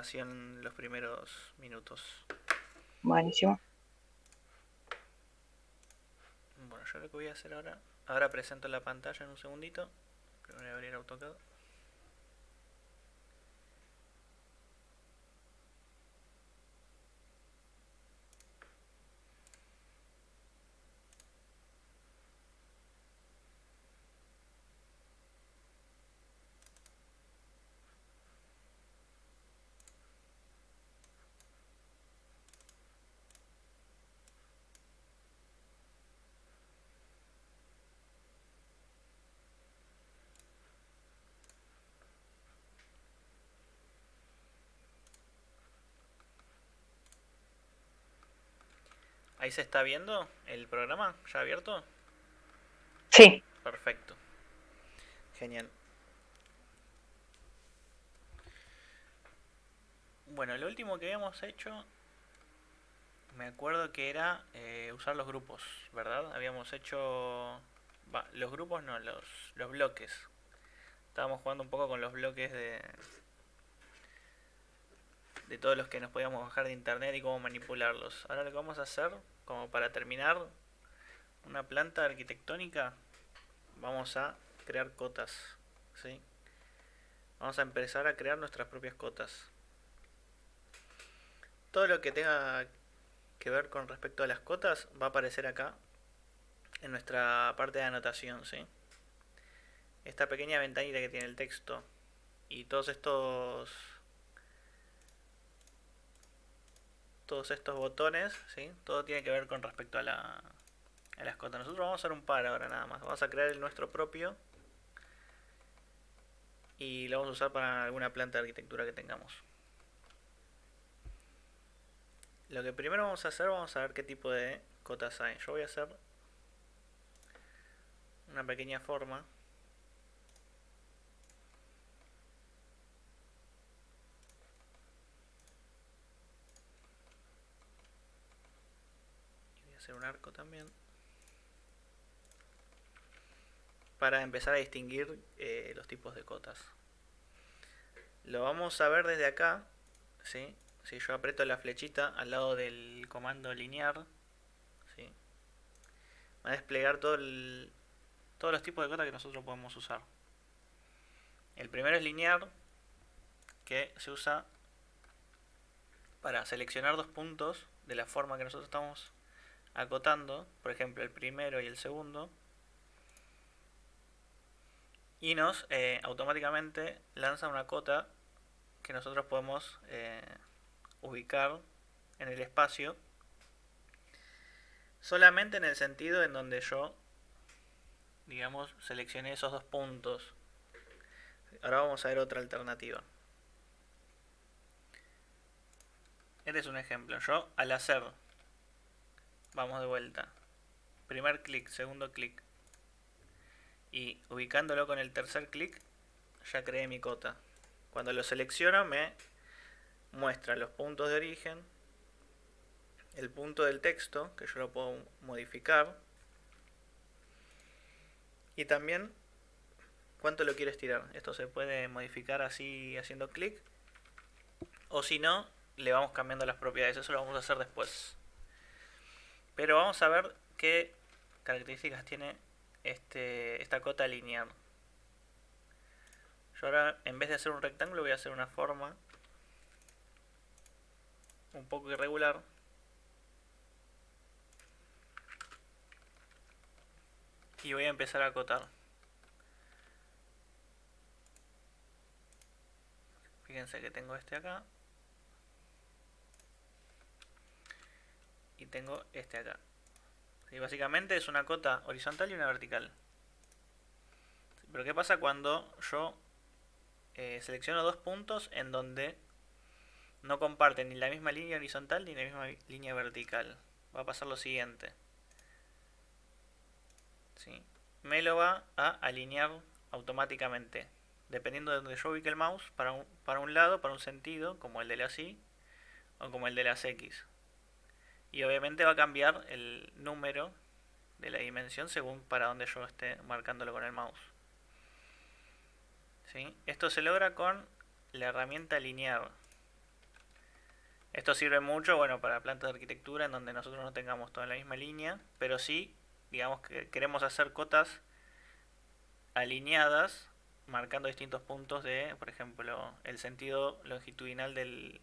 grabación los primeros minutos. Buenísimo. Bueno, yo lo que voy a hacer ahora presento la pantalla en un segundito. Primero voy a abrir AutoCAD. Ahí se está viendo el programa, ya abierto. Sí, Perfecto, genial. Bueno, lo último que habíamos hecho, me acuerdo que era usar los grupos, ¿verdad? Habíamos hecho... los grupos no, los bloques. Estábamos jugando un poco con los bloques de todos los que nos podíamos bajar de internet y cómo manipularlos. Ahora lo que vamos a hacer, como para terminar una planta arquitectónica, vamos a crear cotas, ¿sí? Vamos a empezar a crear nuestras propias cotas. Todo lo que tenga que ver con respecto a las cotas va a aparecer acá en nuestra parte de anotación, ¿sí? Esta pequeña ventanita que tiene el texto y todos estos botones, ¿sí? Todo tiene que ver con respecto a las cotas. Nosotros vamos a hacer un par ahora nada más. Vamos a crear el nuestro propio y lo vamos a usar para alguna planta de arquitectura que tengamos. Lo que primero vamos a hacer, vamos a ver qué tipo de cotas hay. Yo voy a hacer una pequeña forma. Y voy a hacer un arco también. Para empezar a distinguir los tipos de cotas. Lo vamos a ver desde acá, ¿sí? Si yo aprieto la flechita al lado del comando linear, ¿sí? Va a desplegar todos los tipos de cotas que nosotros podemos usar. El primero es linear, que se usa para seleccionar dos puntos de la forma que nosotros estamos acotando, por ejemplo el primero y el segundo, y nos automáticamente lanza una cota que nosotros podemos ubicar en el espacio solamente en el sentido en donde yo, digamos, seleccioné esos dos puntos. Ahora vamos a ver otra alternativa. Este es un ejemplo. Yo al hacer, vamos de vuelta, primer clic, segundo clic, y ubicándolo con el tercer clic, ya creé mi cota. Cuando lo selecciono me muestra los puntos de origen, el punto del texto, que yo lo puedo modificar, y también cuánto lo quiero estirar. Esto se puede modificar así haciendo clic, o si no, le vamos cambiando las propiedades. Eso lo vamos a hacer después. Pero vamos a ver qué características tiene esta cota lineal. Yo ahora, en vez de hacer un rectángulo, voy a hacer una forma un poco irregular. Y voy a empezar a acotar. Fíjense que tengo este acá. Y tengo este acá. Y básicamente es una cota horizontal y una vertical. Pero ¿qué pasa cuando yo selecciono dos puntos en donde no comparten ni la misma línea horizontal ni la misma línea vertical? Va a pasar lo siguiente. ¿Sí? Me lo va a alinear automáticamente. Dependiendo de donde yo ubique el mouse, para un lado, para un sentido, como el de las Y o como el de las X. Y obviamente va a cambiar el número de la dimensión según para donde yo esté marcándolo con el mouse. ¿Sí? Esto se logra con la herramienta linear. Esto sirve mucho, bueno, para plantas de arquitectura en donde nosotros no tengamos todo en la misma línea, pero sí, digamos que queremos hacer cotas alineadas, marcando distintos puntos de, por ejemplo, el sentido longitudinal del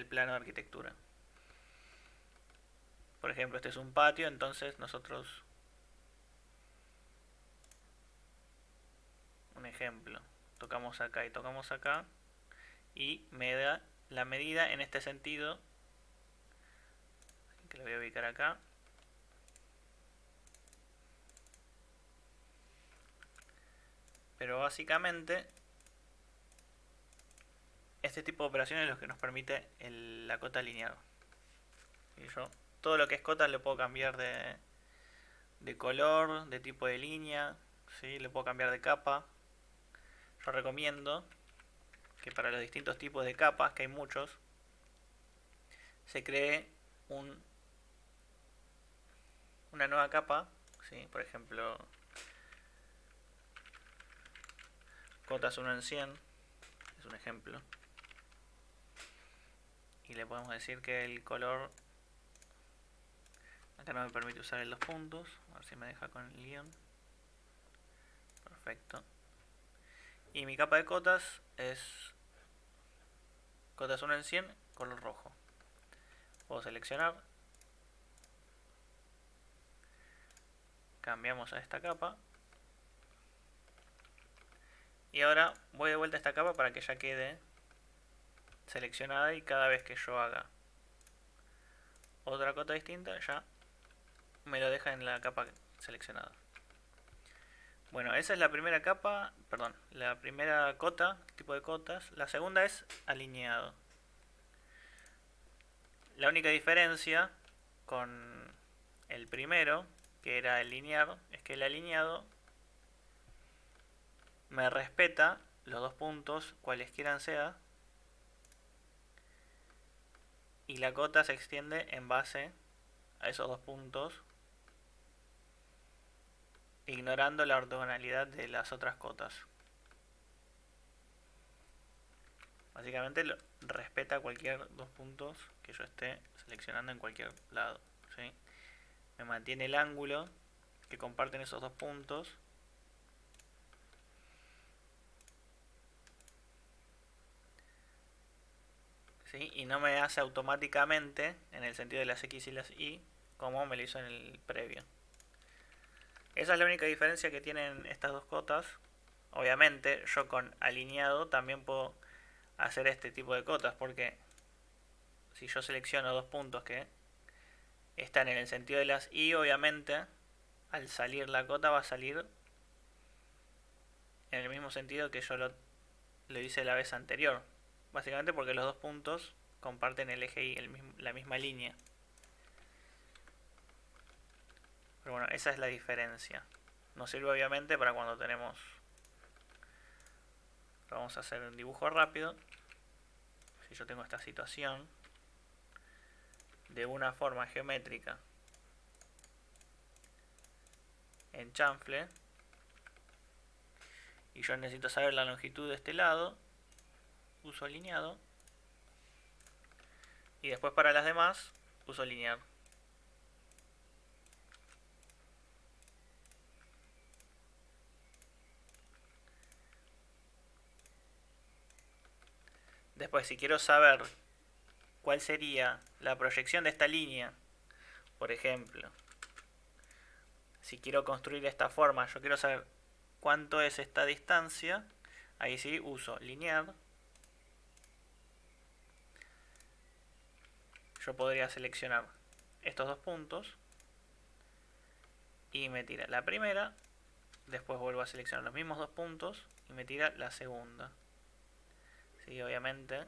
plano de arquitectura. Por ejemplo, este es un patio, entonces nosotros, un ejemplo, tocamos acá y tocamos acá, y me da la medida en este sentido, que lo voy a ubicar acá. Pero básicamente, este tipo de operaciones es lo que nos permite la cota alineada. Y yo todo lo que es cota le puedo cambiar de color, de tipo de línea, ¿sí? Le puedo cambiar de capa. Yo recomiendo que para los distintos tipos de capas, que hay muchos, se cree una nueva capa, ¿sí? Por ejemplo, cotas 1 en 100, es un ejemplo. Y le podemos decir que el color, acá no me permite usar el 2 puntos, a ver si me deja con el guión. Perfecto. Y mi capa de cotas es cotas 1 en 100, color rojo. Puedo seleccionar, cambiamos a esta capa, y ahora voy de vuelta a esta capa para que ya quede seleccionada, y cada vez que yo haga otra cota distinta ya me lo deja en la capa seleccionada. Bueno, esa es la primera capa, perdón, la primera cota, tipo de cotas. La segunda es alineado. La única diferencia con el primero, que era el linear, es que el alineado me respeta los 2 puntos, cualesquiera sea, y la cota se extiende en base a esos 2 puntos, ignorando la ortogonalidad de las otras cotas. Básicamente respeta cualquier 2 puntos que yo esté seleccionando en cualquier lado, ¿sí? Me mantiene el ángulo que comparten esos 2 puntos. ¿Sí? Y no me hace automáticamente en el sentido de las X y las Y como me lo hizo en el previo. Esa es la única diferencia que tienen estas dos cotas. Obviamente yo con alineado también puedo hacer este tipo de cotas, porque si yo selecciono 2 puntos que están en el sentido de las Y, obviamente al salir la cota va a salir en el mismo sentido que yo lo hice la vez anterior. Básicamente porque los 2 puntos comparten el eje y la misma línea. Pero bueno, esa es la diferencia. Nos sirve obviamente para cuando tenemos... Vamos a hacer un dibujo rápido. Si yo tengo esta situación de una forma geométrica en chanfle, y yo necesito saber la longitud de este lado, uso alineado, y después para las demás uso linear. Después, si quiero saber cuál sería la proyección de esta línea, por ejemplo, si quiero construir esta forma, yo quiero saber cuánto es esta distancia, ahí sí uso linear. Yo podría seleccionar estos 2 puntos y me tira la primera, después vuelvo a seleccionar los mismos 2 puntos y me tira la segunda. Sí, obviamente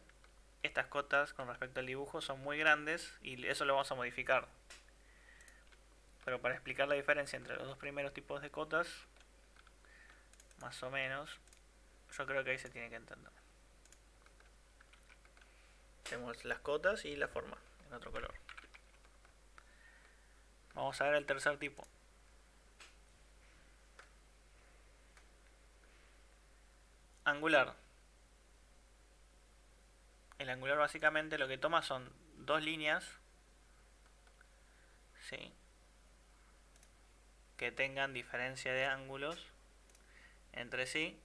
estas cotas con respecto al dibujo son muy grandes y eso lo vamos a modificar. Pero para explicar la diferencia entre los dos primeros tipos de cotas, más o menos, yo creo que ahí se tiene que entender. Tenemos las cotas y la forma en otro color. Vamos a ver el tercer tipo. Angular. El angular básicamente lo que toma son dos líneas, ¿sí?, que tengan diferencia de ángulos entre sí,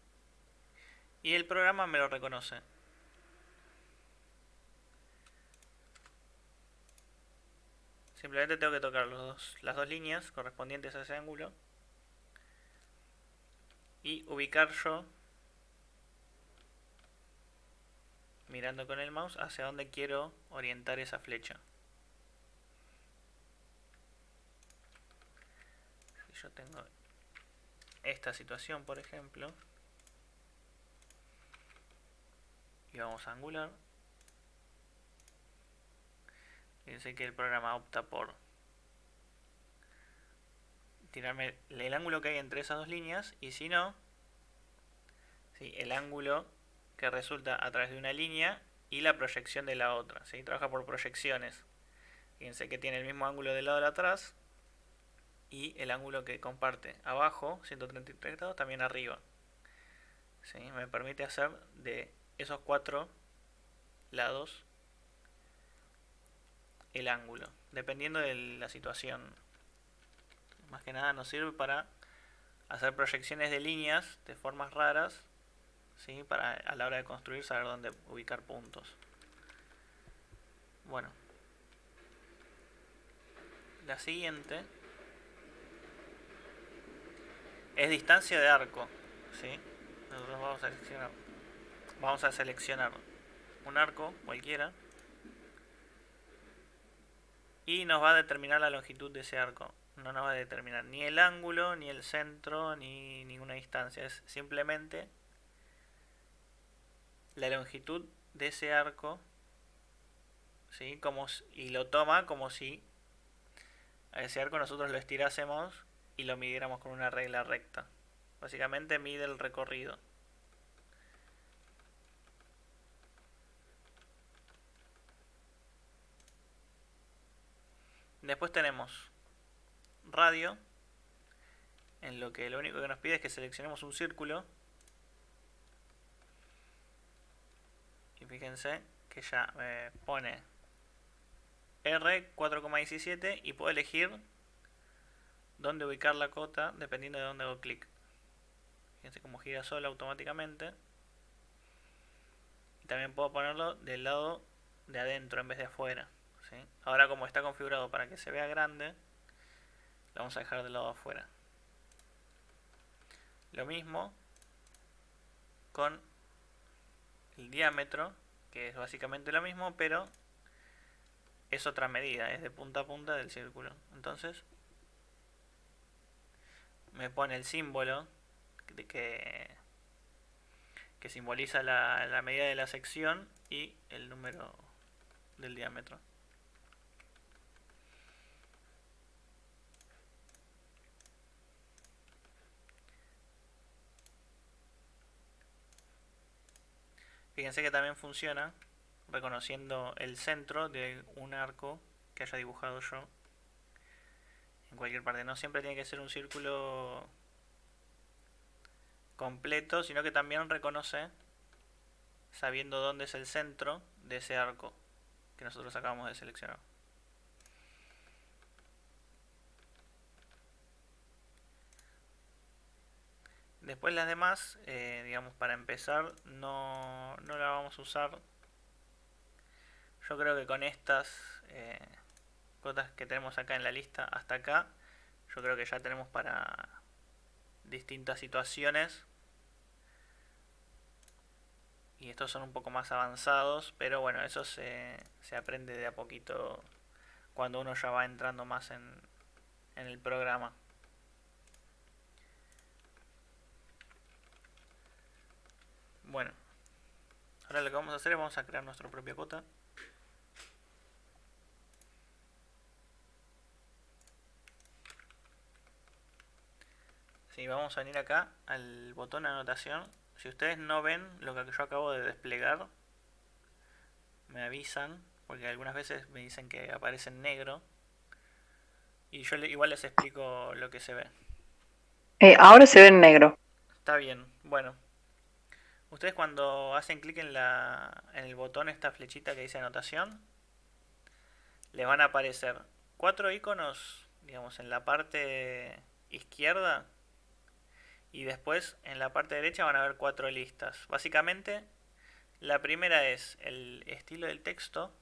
y el programa me lo reconoce. Simplemente tengo que tocar las dos líneas correspondientes a ese ángulo y ubicar yo, mirando con el mouse, hacia dónde quiero orientar esa flecha. Si yo tengo esta situación, por ejemplo, y vamos a angular, fíjense que el programa opta por tirarme el ángulo que hay entre esas dos líneas, y si no, ¿sí?, el ángulo que resulta a través de una línea y la proyección de la otra, ¿sí? Trabaja por proyecciones. Fíjense que tiene el mismo ángulo del lado de atrás y el ángulo que comparte abajo, 133 grados, también arriba, ¿sí? Me permite hacer de esos cuatro lados el ángulo, dependiendo de la situación. Más que nada nos sirve para hacer proyecciones de líneas de formas raras, ¿sí?, para a la hora de construir saber dónde ubicar puntos. Bueno, la siguiente es distancia de arco, ¿sí? Nosotros vamos a seleccionar un arco cualquiera y nos va a determinar la longitud de ese arco. No nos va a determinar ni el ángulo, ni el centro, ni ninguna distancia. Es simplemente la longitud de ese arco, ¿sí?, y lo toma como si a ese arco nosotros lo estirásemos y lo midiéramos con una regla recta. Básicamente mide el recorrido. Después tenemos radio, en lo que lo único que nos pide es que seleccionemos un círculo. Y fíjense que ya me pone R 4,17 y puedo elegir dónde ubicar la cota dependiendo de dónde hago clic. Fíjense cómo gira sola automáticamente. Y también puedo ponerlo del lado de adentro en vez de afuera, ¿sí? Ahora, como está configurado para que se vea grande, lo vamos a dejar del lado de afuera. Lo mismo con el diámetro, que es básicamente lo mismo, pero es otra medida, es de punta a punta del círculo. Entonces me pone el símbolo que simboliza la medida de la sección y el número del diámetro. Fíjense que también funciona reconociendo el centro de un arco que haya dibujado yo en cualquier parte. No siempre tiene que ser un círculo completo, sino que también reconoce sabiendo dónde es el centro de ese arco que nosotros acabamos de seleccionar. Después las demás, digamos, para empezar, no la vamos a usar. Yo creo que con estas cotas que tenemos acá en la lista hasta acá, yo creo que ya tenemos para distintas situaciones. Y estos son un poco más avanzados, pero bueno, eso se aprende de a poquito cuando uno ya va entrando más en el programa. Bueno, ahora lo que vamos a hacer es vamos a crear nuestra propia cota. Sí, vamos a venir acá al botón anotación. Si ustedes no ven lo que yo acabo de desplegar, me avisan, porque algunas veces me dicen que aparece en negro. Y yo igual les explico lo que se ve. Ahora se ve en negro. Está bien, bueno. Ustedes cuando hacen clic en el botón, esta flechita que dice anotación, les van a aparecer 4 iconos, digamos, en la parte izquierda, y después en la parte derecha van a haber 4 listas. Básicamente, la primera es el estilo del texto,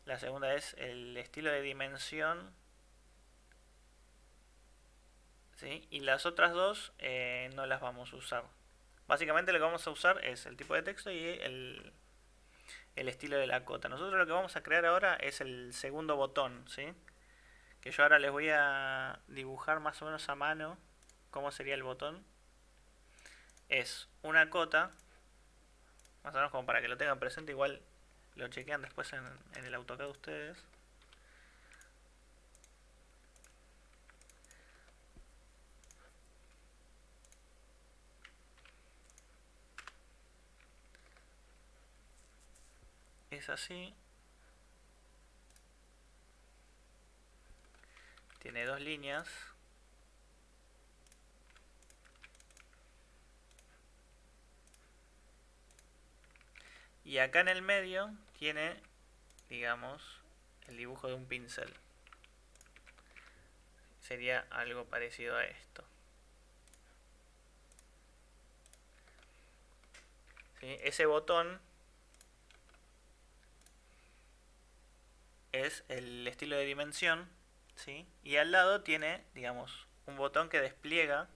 la segunda es el estilo de dimensión, ¿sí? Y las otras dos no las vamos a usar. Básicamente lo que vamos a usar es el tipo de texto y el estilo de la cota. Nosotros lo que vamos a crear ahora es el segundo botón, ¿sí? Que yo ahora les voy a dibujar más o menos a mano cómo sería el botón. Es una cota, más o menos como para que lo tengan presente, igual lo chequean después en el AutoCAD ustedes. Es así. Tiene dos líneas. Y acá en el medio tiene, digamos, el dibujo de un pincel. Sería algo parecido a esto. ¿Sí? Ese botón es el estilo de dimensión, ¿sí? Y al lado tiene, digamos, un botón que despliega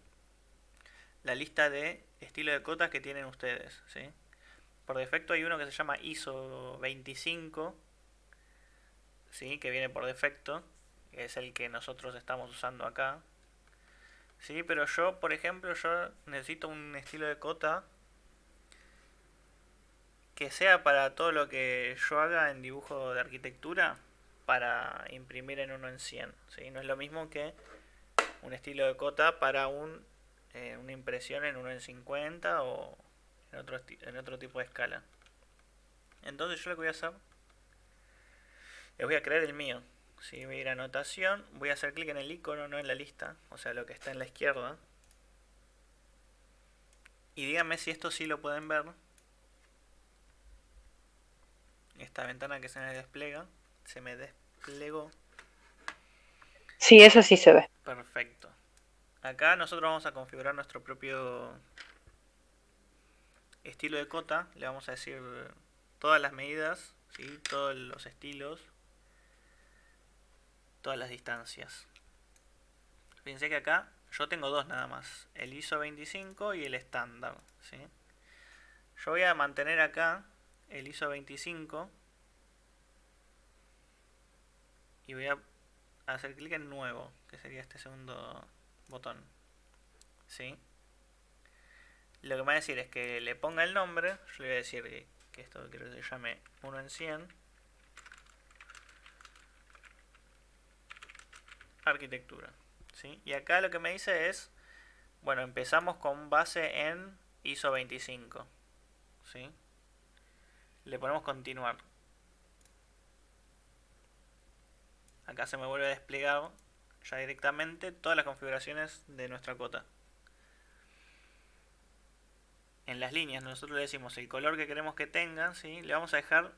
la lista de estilo de cotas que tienen ustedes, ¿sí? Por defecto hay uno que se llama ISO 25, ¿sí? Que viene por defecto, que es el que nosotros estamos usando acá, ¿sí? Pero yo, por ejemplo, yo necesito un estilo de cota que sea para todo lo que yo haga en dibujo de arquitectura para imprimir en 1 en 100, ¿sí? No es lo mismo que un estilo de cota para una impresión en 1 en 50 o en otro tipo de escala. Entonces yo lo que voy a hacer es voy a crear el mío. ¿Sí? Voy a ir a anotación, voy a hacer clic en el icono, no en la lista, o sea, lo que está en la izquierda. Y díganme si esto sí lo pueden ver. Esta ventana que se me despliega, se me desplegó. Sí, eso sí se ve. Perfecto. Acá nosotros vamos a configurar nuestro propio estilo de cota. Le vamos a decir todas las medidas, ¿sí? Todos los estilos, todas las distancias. Fíjense que acá yo tengo dos nada más, el ISO 25 y el estándar, ¿sí? Yo voy a mantener acá el ISO 25 y voy a hacer clic en nuevo, que sería este segundo botón, ¿sí? Lo que me va a decir es que le ponga el nombre. Yo le voy a decir que esto quiero que se llame 1 en 100 arquitectura, ¿sí? Y acá lo que me dice es, bueno, empezamos con base en ISO 25, ¿sí? Le ponemos continuar. Acá se me vuelve a desplegar ya directamente todas las configuraciones de nuestra cota. En las líneas nosotros le decimos el color que queremos que tengan, ¿sí? Le vamos a dejar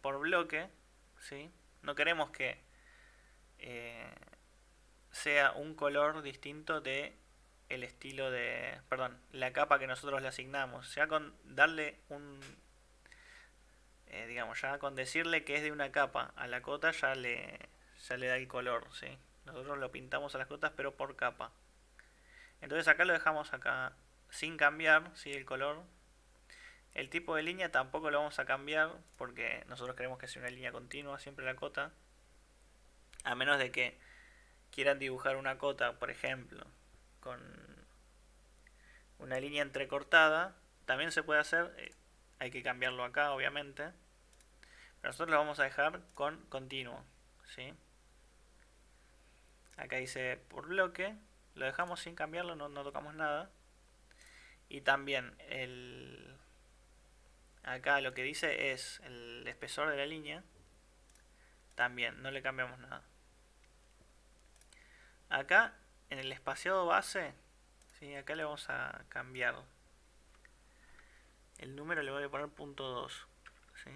por bloque, ¿sí? No queremos que sea un color distinto de el estilo de, perdón, la capa que nosotros le asignamos. Ya con darle digamos, ya con decirle que es de una capa a la cota ya le da el color, ¿sí? Nosotros lo pintamos a las cotas pero por capa. Entonces acá lo dejamos acá sin cambiar, ¿sí? El color. El tipo de línea tampoco lo vamos a cambiar porque nosotros queremos que sea una línea continua siempre la cota. A menos de que quieran dibujar una cota, por ejemplo, con una línea entrecortada, también se puede hacer. Hay que cambiarlo acá, obviamente. Pero nosotros lo vamos a dejar con continuo, ¿sí? Acá dice por bloque, lo dejamos sin cambiarlo, no tocamos nada. Y también acá lo que dice es el espesor de la línea, también no le cambiamos nada. Acá en el espaciado base, ¿sí? Acá le vamos a cambiar el número, le voy a poner punto 2, ¿sí?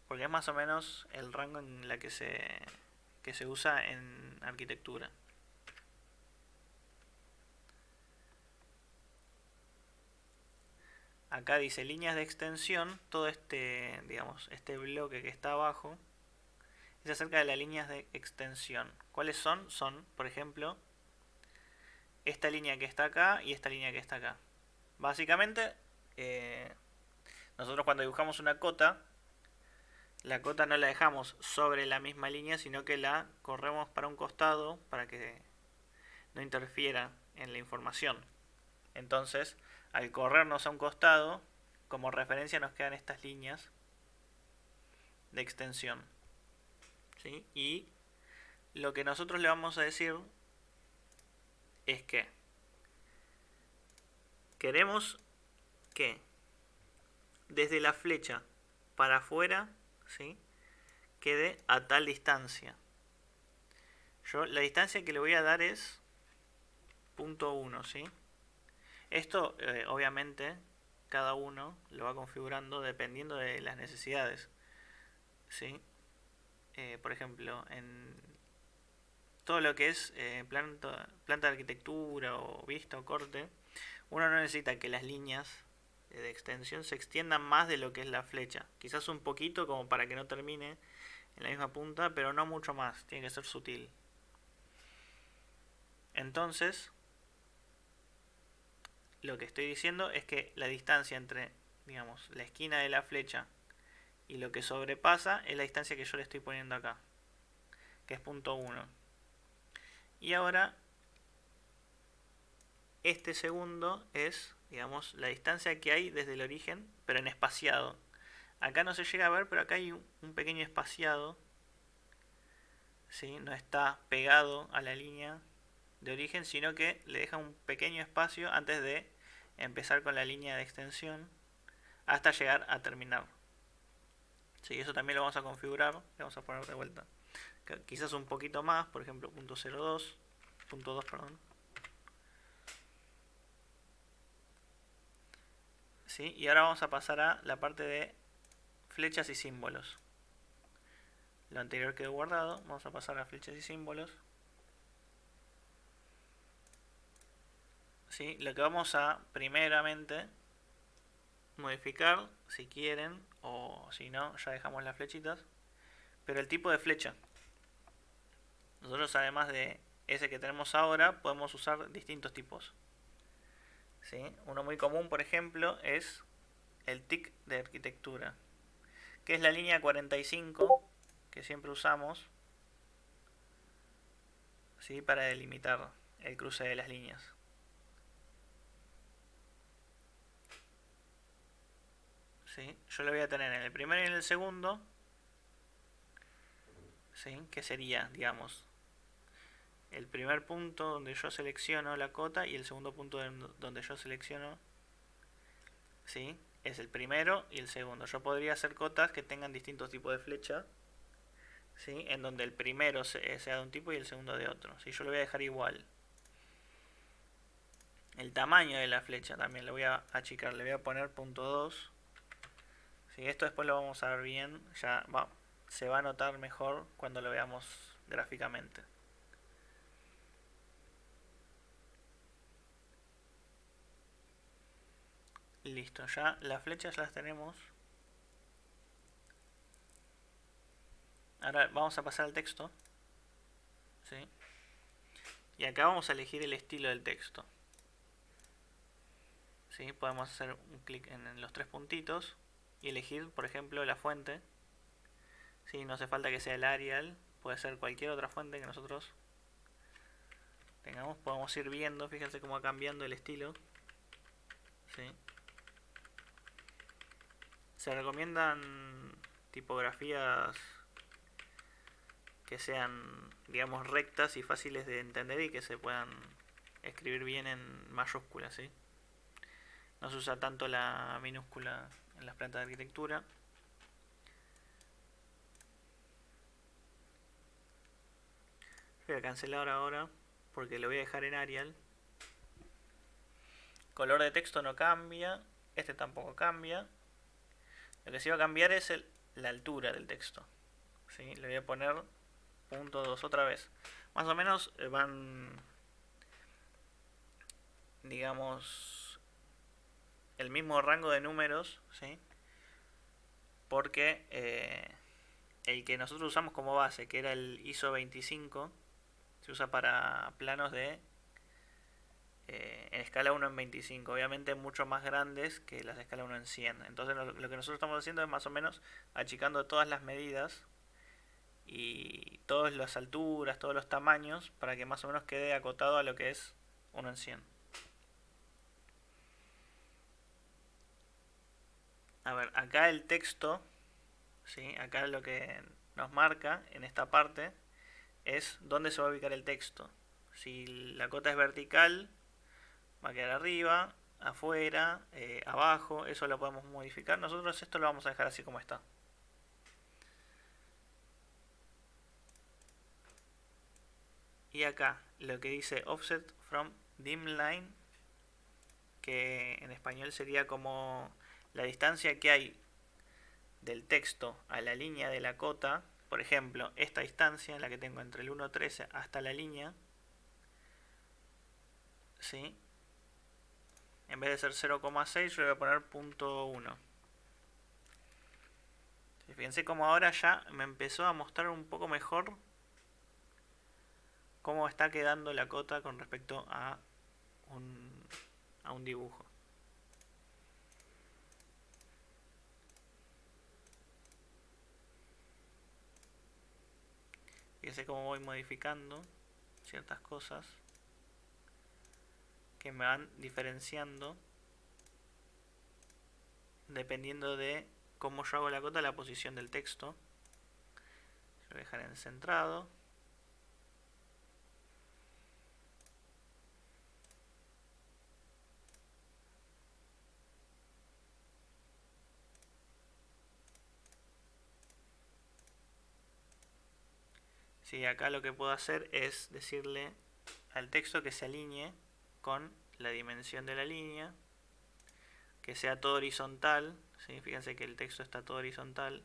porque es más o menos el rango en la que se usa en arquitectura. Acá dice líneas de extensión, todo este, digamos, este bloque que está abajo es acerca de las líneas de extensión. ¿Cuáles son? Son, por ejemplo, esta línea que está acá y esta línea que está acá. Básicamente, nosotros cuando dibujamos una cota, la cota no la dejamos sobre la misma línea, sino que la corremos para un costado para que no interfiera en la información. Entonces, al corrernos a un costado, como referencia nos quedan estas líneas de extensión. ¿Sí? Y lo que nosotros le vamos a decir es que queremos que desde la flecha para afuera, ¿sí?, quede a tal distancia. Yo la distancia que le voy a dar es 0.1, ¿sí? Esto obviamente cada uno lo va configurando dependiendo de las necesidades, ¿sí? Por ejemplo, en todo lo que es planta de arquitectura o vista o corte, uno no necesita que las líneas de extensión se extiendan más de lo que es la flecha. Quizás un poquito como para que no termine en la misma punta, pero no mucho más, tiene que ser sutil. Entonces, lo que estoy diciendo es que la distancia entre, digamos, la esquina de la flecha y lo que sobrepasa es la distancia que yo le estoy poniendo acá, que es 0.1. Y ahora, este segundo es, digamos, la distancia que hay desde el origen, pero en espaciado. Acá no se llega a ver, pero acá hay un pequeño espaciado, ¿sí? No está pegado a la línea de origen, sino que le deja un pequeño espacio antes de empezar con la línea de extensión hasta llegar a terminar. Sí, eso también lo vamos a configurar, le vamos a poner de vuelta. Quizás un poquito más, por ejemplo, 0.02, 0.2, perdón. ¿Sí? Y ahora vamos a pasar a la parte de flechas y símbolos. Lo anterior quedó guardado, vamos a pasar a flechas y símbolos. ¿Sí? Lo que vamos a primeramente modificar, si quieren, o si no, ya dejamos las flechitas, pero el tipo de flecha. Nosotros, además de ese que tenemos ahora, podemos usar distintos tipos. ¿Sí? Uno muy común, por ejemplo, es el TIC de arquitectura, que es la línea 45 que siempre usamos, ¿sí?, para delimitar el cruce de las líneas. ¿Sí? Yo lo voy a tener en el primero y en el segundo, ¿sí?, que sería, digamos, el primer punto donde yo selecciono la cota y el segundo punto donde yo selecciono, ¿sí?, es el primero y el segundo. Yo podría hacer cotas que tengan distintos tipos de flecha, ¿sí?, en donde el primero sea de un tipo y el segundo de otro. ¿Sí? Yo lo voy a dejar igual. El tamaño de la flecha también lo voy a achicar, le voy a poner 0.2. ¿Sí? Esto después lo vamos a ver bien, ya se va a notar mejor cuando lo veamos gráficamente. Listo, ya las flechas ya las tenemos. Ahora vamos a pasar al texto. ¿Sí? Y acá vamos a elegir el estilo del texto. ¿Sí? Podemos hacer un clic en los tres puntitos y elegir, por ejemplo, la fuente. ¿Sí? No hace falta que sea el Arial, puede ser cualquier otra fuente que nosotros tengamos. Podemos ir viendo, fíjense cómo va cambiando el estilo. ¿Sí? Se recomiendan tipografías que sean, digamos, rectas y fáciles de entender y que se puedan escribir bien en mayúsculas, ¿sí? No se usa tanto la minúscula en las plantas de arquitectura. Voy a cancelar ahora porque lo voy a dejar en Arial. Color de texto no cambia, este tampoco cambia. Lo que sí va a cambiar es la altura del texto. ¿Sí? Le voy a poner punto 2 otra vez. Más o menos van, digamos, el mismo rango de números, ¿sí? Porque el que nosotros usamos como base, que era el ISO 25, se usa para planos de en escala 1 en 25, obviamente mucho más grandes que las de escala 1 en 100. Entonces lo que nosotros estamos haciendo es más o menos achicando todas las medidas y todas las alturas, todos los tamaños, para que más o menos quede acotado a lo que es 1 en 100. A ver, acá el texto, ¿sí? Acá lo que nos marca en esta parte es dónde se va a ubicar el texto. Si la cota es vertical, va a quedar arriba, afuera, abajo, eso lo podemos modificar. Nosotros esto lo vamos a dejar así como está. Y acá lo que dice offset from dim line, que en español sería como la distancia que hay del texto a la línea de la cota. Por ejemplo, esta distancia, la que tengo entre el 1.13 hasta la línea, ¿sí? En vez de ser 0,6 yo le voy a poner 0.1. Fíjense cómo ahora ya me empezó a mostrar un poco mejor cómo está quedando la cota con respecto a un dibujo. Fíjense cómo voy modificando ciertas cosas que me van diferenciando dependiendo de cómo yo hago la cota, la posición del texto. Lo voy a dejar en centrado. Sí, acá lo que puedo hacer es decirle al texto que se alinee con la dimensión de la línea, que sea todo horizontal. ¿Sí? Fíjense que el texto está todo horizontal,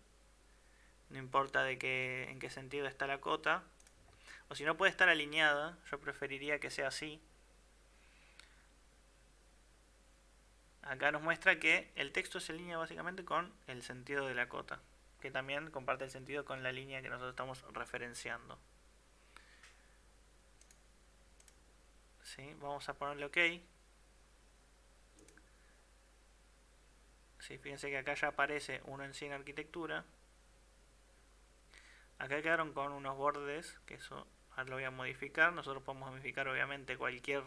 no importa en qué sentido está la cota, o si no puede estar alineada, yo preferiría que sea así. Acá nos muestra que el texto se alinea básicamente con el sentido de la cota, que también comparte el sentido con la línea que nosotros estamos referenciando. ¿Sí? Vamos a ponerle OK. ¿Sí? Fíjense que acá ya aparece 1 en 100 arquitectura. Acá quedaron con unos bordes, que eso ahora lo voy a modificar. Nosotros podemos modificar obviamente cualquier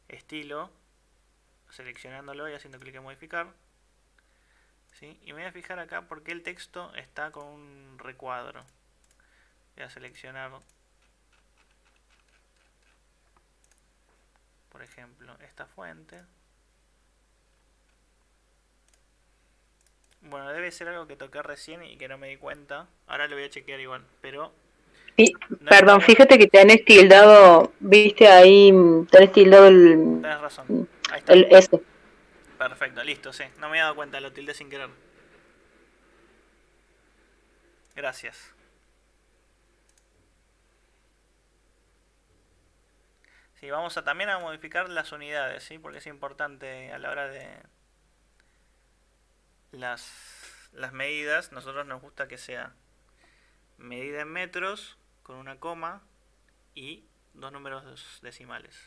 estilo seleccionándolo y haciendo clic en modificar. ¿Sí? Y me voy a fijar acá porque el texto está con un recuadro. Voy a seleccionar, por ejemplo, esta fuente. Bueno, debe ser algo que toqué recién y que no me di cuenta. Ahora lo voy a chequear igual, pero Sí, no está perdón, bueno. fíjate que tenés tildado, viste ahí, tenés tildado Tenés razón. Ahí está. el S. Perfecto, listo, sí. No me he dado cuenta, lo tildé sin querer. Gracias. Sí, vamos a también a modificar las unidades, ¿sí? Porque es importante a la hora de las medidas. Nosotros nos gusta que sea medida en metros con una coma y dos números decimales.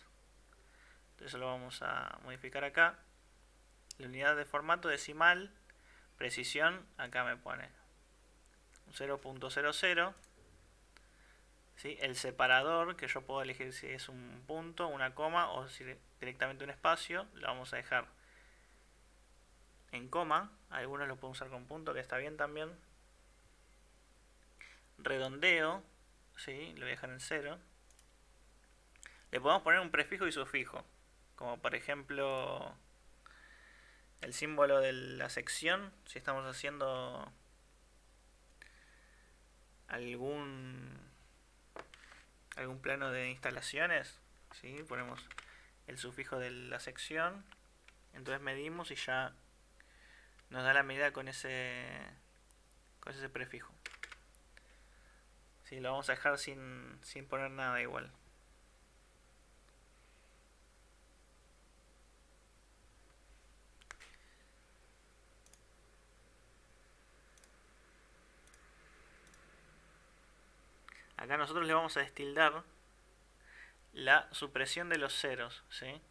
Entonces eso lo vamos a modificar acá. La unidad de formato decimal, precisión, acá me pone 0.00. ¿Sí? El separador, que yo puedo elegir si es un punto, una coma o si directamente un espacio, lo vamos a dejar en coma. Algunos lo pueden usar con punto, que está bien también. Redondeo, ¿sí? Lo voy a dejar en 0. Le podemos poner un prefijo y sufijo, como por ejemplo el símbolo de la sección, si estamos haciendo algún plano de instalaciones, ¿sí? Ponemos el sufijo de la sección, entonces medimos y ya nos da la medida con ese con ese prefijo. Sí, lo vamos a dejar sin poner nada igual. Acá nosotros le vamos a destildar la supresión de los ceros, ¿sí?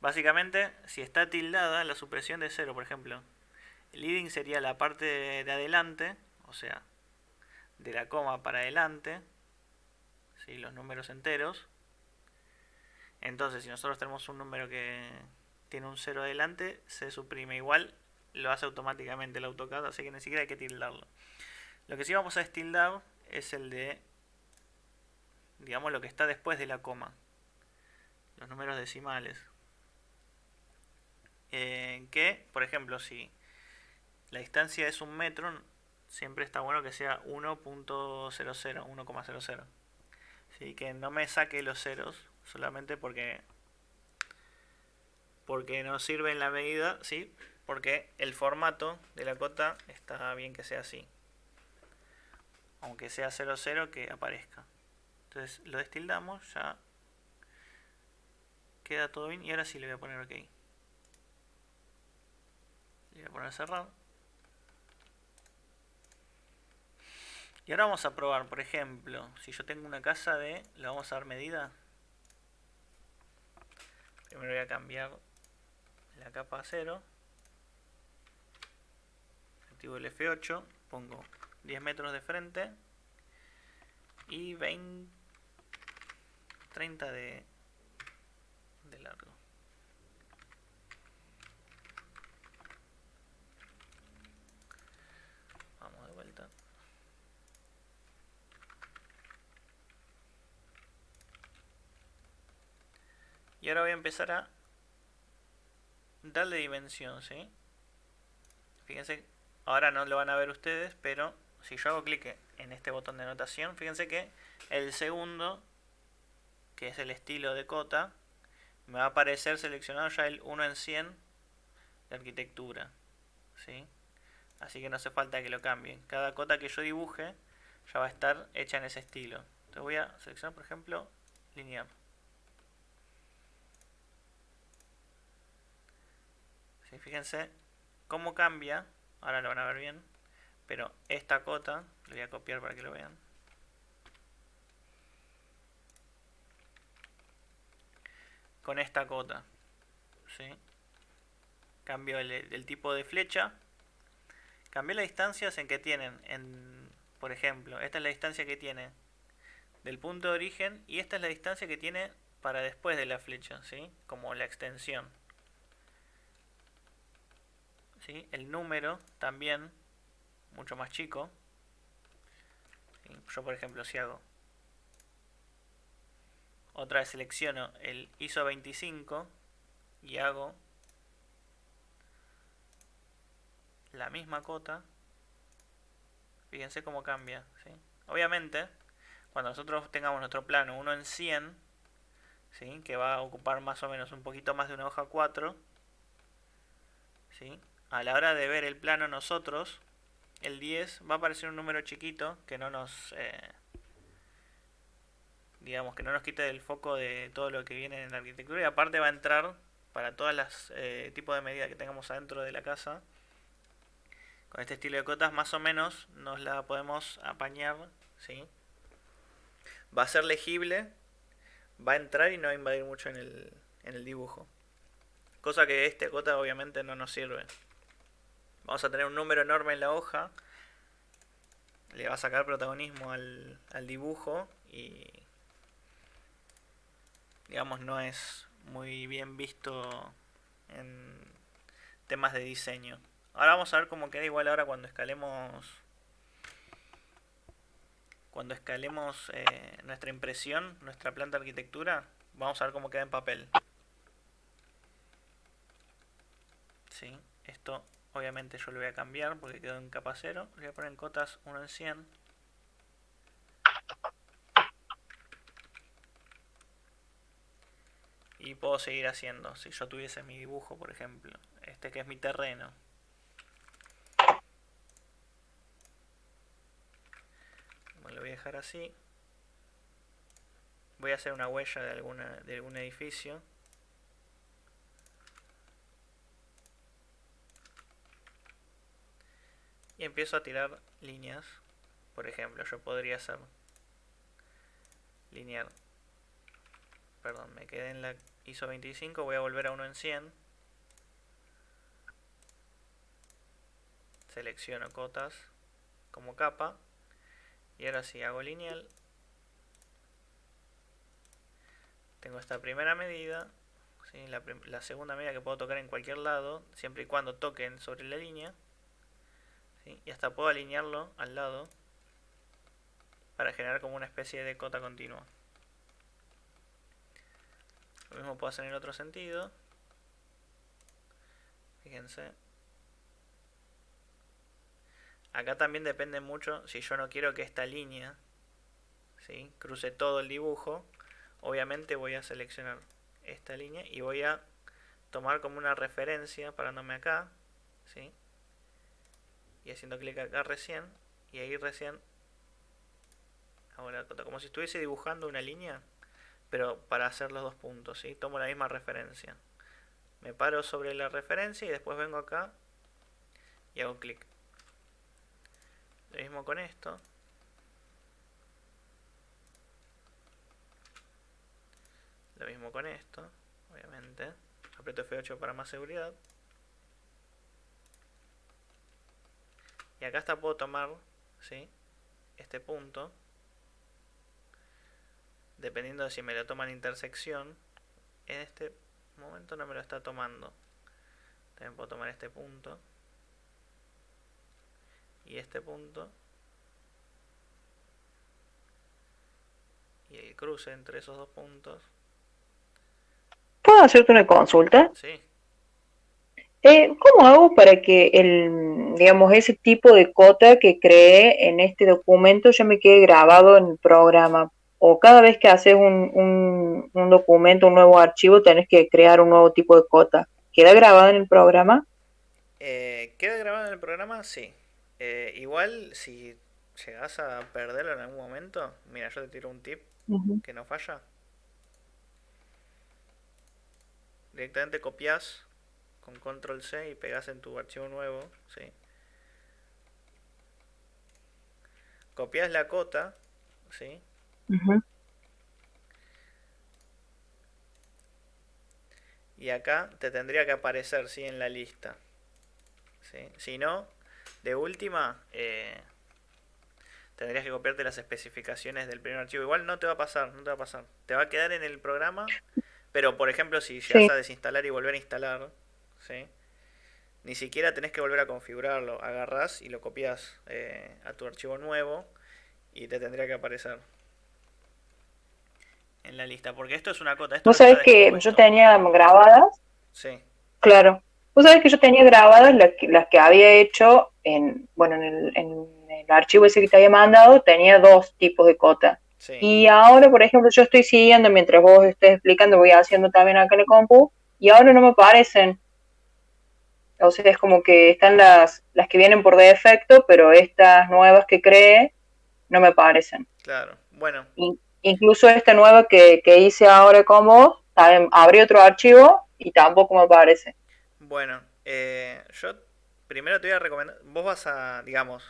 Básicamente, si está tildada la supresión de cero, por ejemplo, el leading sería la parte de adelante, o sea, de la coma para adelante, ¿sí? Los números enteros. Entonces, si nosotros tenemos un número que tiene un 0 adelante, se suprime igual, lo hace automáticamente el AutoCAD, así que ni siquiera hay que tildarlo. Lo que sí vamos a destildar es el de, digamos, lo que está después de la coma, los números decimales. Que, por ejemplo, si la distancia es 1 metro, siempre está bueno que sea 1.00, 1,00. ¿Sí? Que no me saque los ceros, solamente porque no sirve en la medida, ¿sí? Porque el formato de la cota está bien que sea así. Aunque sea 00 que aparezca. Entonces lo destildamos, ya queda todo bien y ahora sí le voy a poner OK. Le voy a poner cerrar. Y ahora vamos a probar, por ejemplo, si yo tengo una casa de, le vamos a dar medida. Primero voy a cambiar la capa a 0. Activo el F8, pongo 10 metros de frente y 30 de largo. Vamos de vuelta. Y ahora voy a empezar a darle dimensión, ¿sí? Fíjense, ahora no lo van a ver ustedes, pero si yo hago clic en este botón de anotación, fíjense que el segundo, que es el estilo de cota, me va a aparecer seleccionado ya el 1 en 100 de arquitectura, ¿sí? Así que no hace falta que lo cambien. Cada cota que yo dibuje ya va a estar hecha en ese estilo. Entonces voy a seleccionar, por ejemplo, linear. ¿Sí? Fíjense cómo cambia. Ahora lo van a ver bien. Pero esta cota, lo voy a copiar para que lo vean. Con esta cota, ¿sí? Cambio el tipo de flecha. Cambié las distancias en que tienen. Por ejemplo, esta es la distancia que tiene del punto de origen y esta es la distancia que tiene para después de la flecha, ¿sí? Como la extensión. ¿Sí? El número también, mucho más chico. ¿Sí? Yo, por ejemplo, si hago otra vez, selecciono el ISO 25 y hago la misma cota, fíjense cómo cambia, ¿sí? Obviamente, cuando nosotros tengamos nuestro plano 1 en 100, ¿sí? Que va a ocupar más o menos un poquito más de una hoja 4, ¿sí? A la hora de ver el plano nosotros, el 10 va a aparecer un número chiquito que no nos... digamos que no nos quite del foco de todo lo que viene en la arquitectura, y aparte va a entrar para todas las tipos de medidas que tengamos adentro de la casa. Con este estilo de cotas más o menos nos la podemos apañar, ¿sí? Va a ser legible, va a entrar y no va a invadir mucho en el dibujo. Cosa que este cota obviamente no nos sirve. Vamos a tener un número enorme en la hoja, le va a sacar protagonismo al dibujo y, digamos, no es muy bien visto en temas de diseño. Ahora vamos a ver cómo queda igual ahora cuando escalemos nuestra impresión, nuestra planta de arquitectura. Vamos a ver cómo queda en papel. ¿Sí? Esto obviamente yo lo voy a cambiar porque quedó en capa 0. Lo voy a poner en cotas 1 en 100. Y puedo seguir haciendo. Si yo tuviese mi dibujo, por ejemplo, este que es mi terreno, dejar así. Voy a hacer una huella de algún edificio. Y empiezo a tirar líneas. Por ejemplo, yo podría hacer lineal. Perdón, me quedé en la ISO 25, voy a volver a uno en 100. Selecciono cotas como capa. Y ahora sí, hago lineal. Tengo esta primera medida. ¿Sí? La segunda medida que puedo tocar en cualquier lado, siempre y cuando toquen sobre la línea. ¿Sí? Y hasta puedo alinearlo al lado para generar como una especie de cota continua. Lo mismo puedo hacer en el otro sentido. Fíjense. Acá también depende mucho si yo no quiero que esta línea, ¿sí?, cruce todo el dibujo. Obviamente voy a seleccionar esta línea y voy a tomar como una referencia parándome acá, ¿sí?, y haciendo clic acá recién, y ahí recién hago la cota, como si estuviese dibujando una línea, pero para hacer los dos puntos, ¿sí? Tomo la misma referencia, me paro sobre la referencia y después vengo acá y hago clic. Lo mismo con esto. Lo mismo con esto, obviamente. Aprieto F8 para más seguridad. Y acá hasta puedo tomar, ¿sí?, este punto. Dependiendo de si me lo toma en intersección. En este momento no me lo está tomando. También puedo tomar este punto. Y este punto. Y el cruce entre esos dos puntos. ¿Puedo hacerte una consulta? Sí. ¿Cómo hago para que digamos, ese tipo de cota que creé en este documento ya me quede grabado en el programa? O cada vez que haces un documento, un nuevo archivo, tenés que crear un nuevo tipo de cota. ¿Queda grabado en el programa? ¿Queda grabado en el programa? Sí. Igual, si llegas a perderlo en algún momento, mira, yo te tiro un tip Ujú. que no falla. Directamente copias con control C y pegas en tu archivo nuevo, ¿sí? Copias la cota, ¿sí? Ujú. Y acá te tendría que aparecer, ¿sí?, en la lista, ¿sí? Si no, de última, tendrías que copiarte las especificaciones del primer archivo. Igual no te va a pasar, no te va a pasar. Te va a quedar en el programa, pero por ejemplo, si llegas Sí. a desinstalar y volver a instalar, ¿sí?, ni siquiera tenés que volver a configurarlo. Agarrás y lo copias a tu archivo nuevo y te tendría que aparecer en la lista. Porque esto es una cota, esto no Vos está sabés que yo descompuesto. tenía grabadas. Sí, Claro. Vos sabés que yo tenía grabadas las que había hecho en el archivo ese que te había mandado, tenía dos tipos de cota. sí, Y ahora, por ejemplo, yo estoy siguiendo, mientras vos estés explicando, voy haciendo también acá en el compu, y ahora no me aparecen. O sea, es como que están las que vienen por defecto, pero estas nuevas que creé no me aparecen. claro. Bueno, Incluso esta nueva que hice ahora con vos, también abrí otro archivo y tampoco me aparece. bueno, yo primero te voy a recomendar, vos vas a, digamos,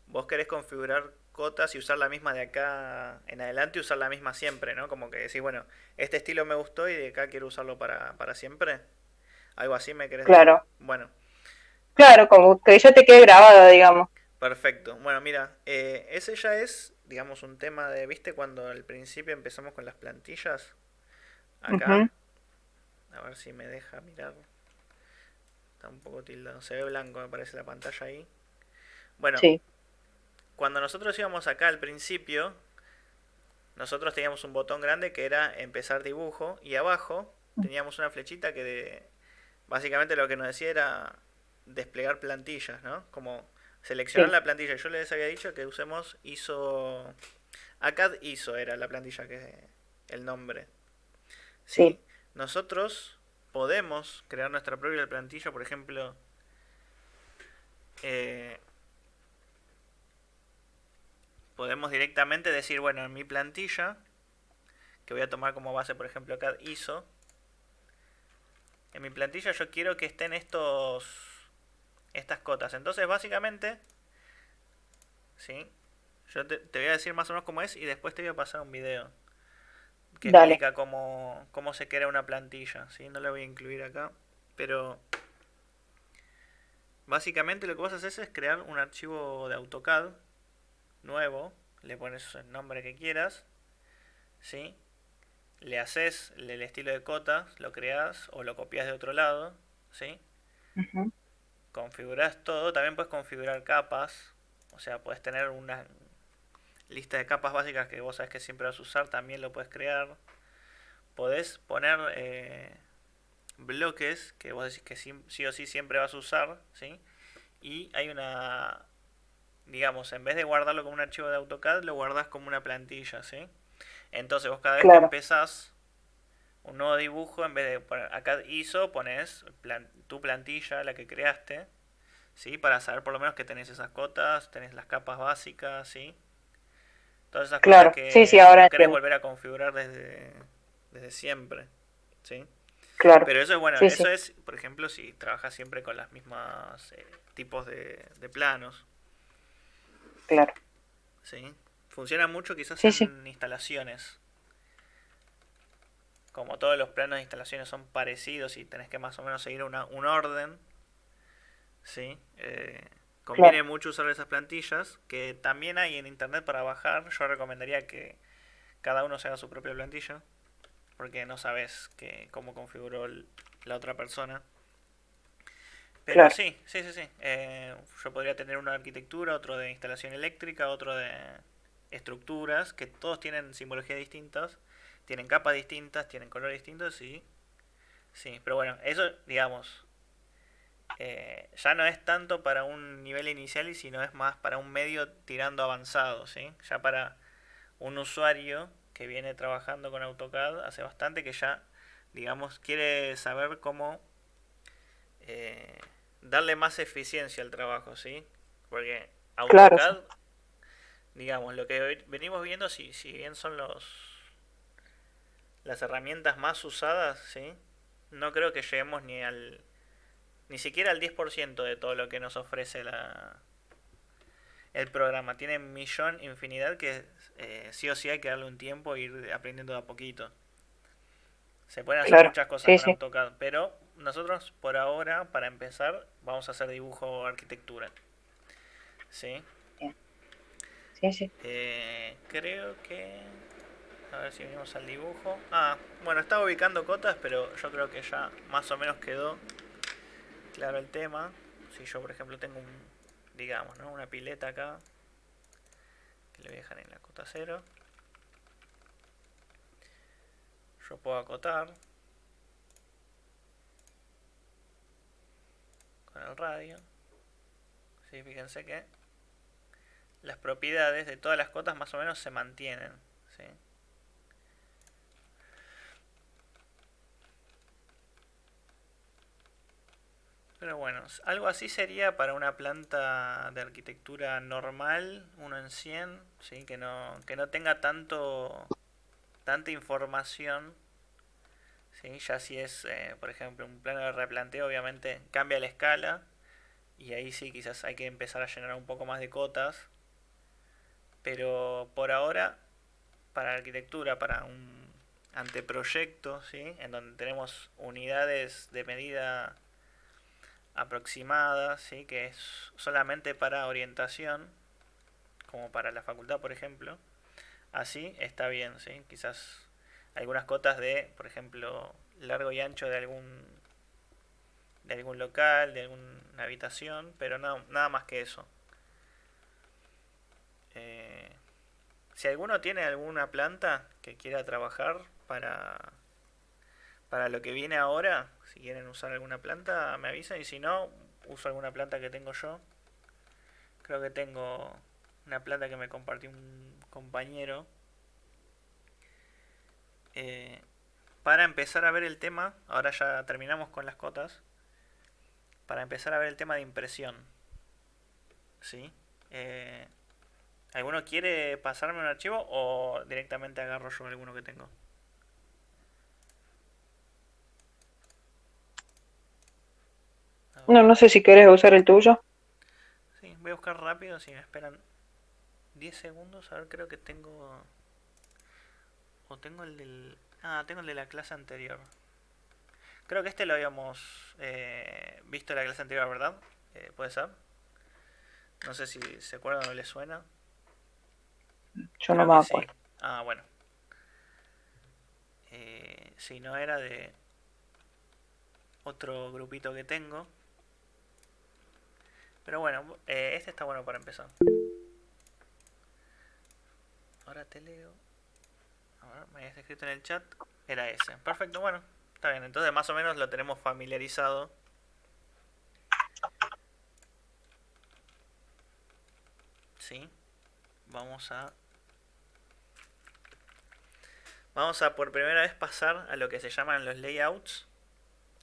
vos querés configurar cotas y usar la misma de acá en adelante, usar la misma siempre, ¿no? Como que decís, bueno, este estilo me gustó y de acá quiero usarlo para siempre. Algo así me querés decir. Claro, Bueno, claro, como que ya te quede grabada, digamos. perfecto. Bueno, mira, ese ya es, digamos, un tema de, ¿viste? Cuando al principio empezamos con las plantillas, acá, Ujú. a ver si me deja mirar. Está un poco tildado, se ve blanco, me parece la pantalla ahí. Bueno, Sí. cuando nosotros íbamos acá al principio, nosotros teníamos un botón grande que era empezar dibujo y abajo teníamos una flechita básicamente lo que nos decía era desplegar plantillas, ¿no? Como seleccionar Sí, la plantilla. Yo les había dicho que usemos ISO, ACAD ISO era la plantilla el nombre, ¿sí? sí. Nosotros podemos crear nuestra propia plantilla, por ejemplo, podemos podemos directamente decir, bueno, en mi plantilla, que voy a tomar como base, por ejemplo, acá ISO, en mi plantilla yo quiero que estén estas cotas. Entonces, básicamente, ¿sí? Yo te voy a decir más o menos cómo es y después te voy a pasar un video que Dale, explica cómo se crea una plantilla, ¿sí? No la voy a incluir acá, pero básicamente lo que vos haces es crear un archivo de AutoCAD nuevo, le pones el nombre que quieras, ¿sí? Le haces el estilo de cota, lo creas o lo copias de otro lado, ¿sí? ujú, Configuras todo, también puedes configurar capas, o sea, puedes tener una lista de capas básicas que vos sabes que siempre vas a usar, también lo puedes crear. Podés poner bloques que vos decís que sí o sí siempre vas a usar, ¿sí? Y hay una, digamos, en vez de guardarlo como un archivo de AutoCAD, lo guardás como una plantilla, ¿sí? Entonces vos cada vez que claro, empezás un nuevo dibujo, en vez de poner acá ISO, pones tu plantilla, la que creaste, ¿sí? Para saber por lo menos que tenés esas cotas, tenés las capas básicas, ¿sí? Todas esas cosas claro. Sí, sí, que ahora no querés entiendo. volver a configurar desde siempre, ¿sí? Claro. Pero eso es bueno, Sí, eso sí, es, por ejemplo, si trabajas siempre con las mismas tipos de planos, claro. ¿sí? Funciona mucho quizás Sí, sí. en instalaciones. Como todos los planos de instalaciones son parecidos y tenés que más o menos seguir un orden, ¿sí? Claro. Conviene mucho usar esas plantillas, que también hay en internet para bajar. Yo recomendaría que cada uno se haga su propia plantilla, porque no sabes cómo configuró la otra persona. Pero Claro. sí, sí, sí, sí. Yo podría tener uno de arquitectura, otro de instalación eléctrica, otro de estructuras, que todos tienen simbologías distintas, tienen capas distintas, tienen colores distintos y sí. Pero bueno, eso, digamos, ya no es tanto para un nivel inicial y sino es más para un medio tirando avanzado, ¿sí? Ya para un usuario que viene trabajando con AutoCAD hace bastante que ya, digamos, quiere saber cómo eh, darle más eficiencia al trabajo, ¿sí? Porque Claro, sí. AutoCAD, digamos, lo que venimos viendo, si bien son las herramientas más usadas, ¿sí? No creo que lleguemos ni siquiera al 10% de todo lo que nos ofrece el programa. Tiene millón, infinidad que sí o sí hay que darle un tiempo e ir aprendiendo de a poquito. Se pueden hacer Claro. muchas cosas Sí, con sí. AutoCAD, pero nosotros por ahora, para empezar, vamos a hacer dibujo arquitectura. ¿Sí? Bien. Sí, sí. Creo que... A ver si venimos al dibujo. Ah, bueno, estaba ubicando cotas, pero yo creo que ya más o menos quedó claro el tema. Si yo, por ejemplo, tengo digamos, ¿no? Una pileta acá, que le voy a dejar en la cota cero. Yo puedo acotar con el radio. Sí, fíjense que las propiedades de todas las cotas más o menos se mantienen. ¿Sí? Pero bueno, algo así sería para una planta de arquitectura normal, uno en 100, ¿sí? Que no tenga tanta información. ¿Sí? Ya si es, por ejemplo, un plano de replanteo, obviamente cambia la escala y ahí sí quizás hay que empezar a llenar un poco más de cotas. Pero por ahora, para arquitectura, para un anteproyecto, ¿sí? En donde tenemos unidades de medida aproximada, ¿sí? Que es solamente para orientación, como para la facultad, por ejemplo. Así está bien, ¿sí? Quizás algunas cotas de, por ejemplo, largo y ancho de algún local, de alguna habitación, pero no, nada más que eso. Eh, si alguno tiene alguna planta que quiera trabajar para lo que viene ahora, si quieren usar alguna planta, me avisan. Y si no, uso alguna planta que tengo yo. Creo que tengo una planta que me compartió un compañero. Eh, para empezar a ver el tema, ahora ya terminamos con las cotas. Para empezar a ver el tema de impresión. ¿Sí? Eh, ¿Alguno quiere pasarme un archivo o directamente agarro yo alguno que tengo? A No, ver. no sé si querés usar el tuyo. Sí, voy a buscar rápido si me esperan 10 segundos. A ver, creo que tengo... O tengo el del... Ah, tengo el de la clase anterior. Creo que este lo habíamos visto en la clase anterior, ¿verdad? ¿Puede ser? No sé si se acuerdan o les suena. Yo no Creo me que sí. acuerdo. Ah, bueno. Si no era de otro grupito que tengo. Pero bueno, este está bueno para empezar. Ahora te leo. A ver, me habías escrito en el chat. Era ese. Perfecto, bueno. Está bien, entonces más o menos lo tenemos familiarizado. Sí. Vamos a... Vamos a por primera vez pasar a lo que se llaman los layouts.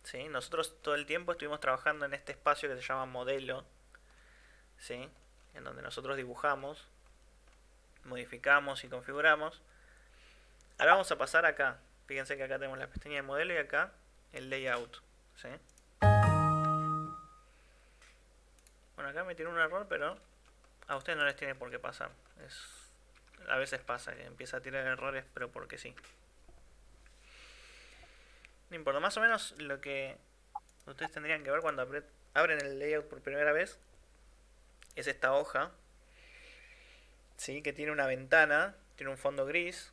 ¿Sí? Nosotros todo el tiempo estuvimos trabajando en este espacio que se llama modelo. ¿Sí? En donde nosotros dibujamos, modificamos y configuramos. Ahora vamos a pasar acá. Fíjense que acá tenemos la pestaña de modelo y acá el layout. ¿Sí? Bueno, acá me tiene un error, pero a ustedes no les tiene por qué pasar. A veces pasa que empieza a tirar errores, pero porque sí. No importa, más o menos lo que ustedes tendrían que ver cuando abren el layout por primera vez es esta hoja, ¿sí? Que tiene una ventana, tiene un fondo gris.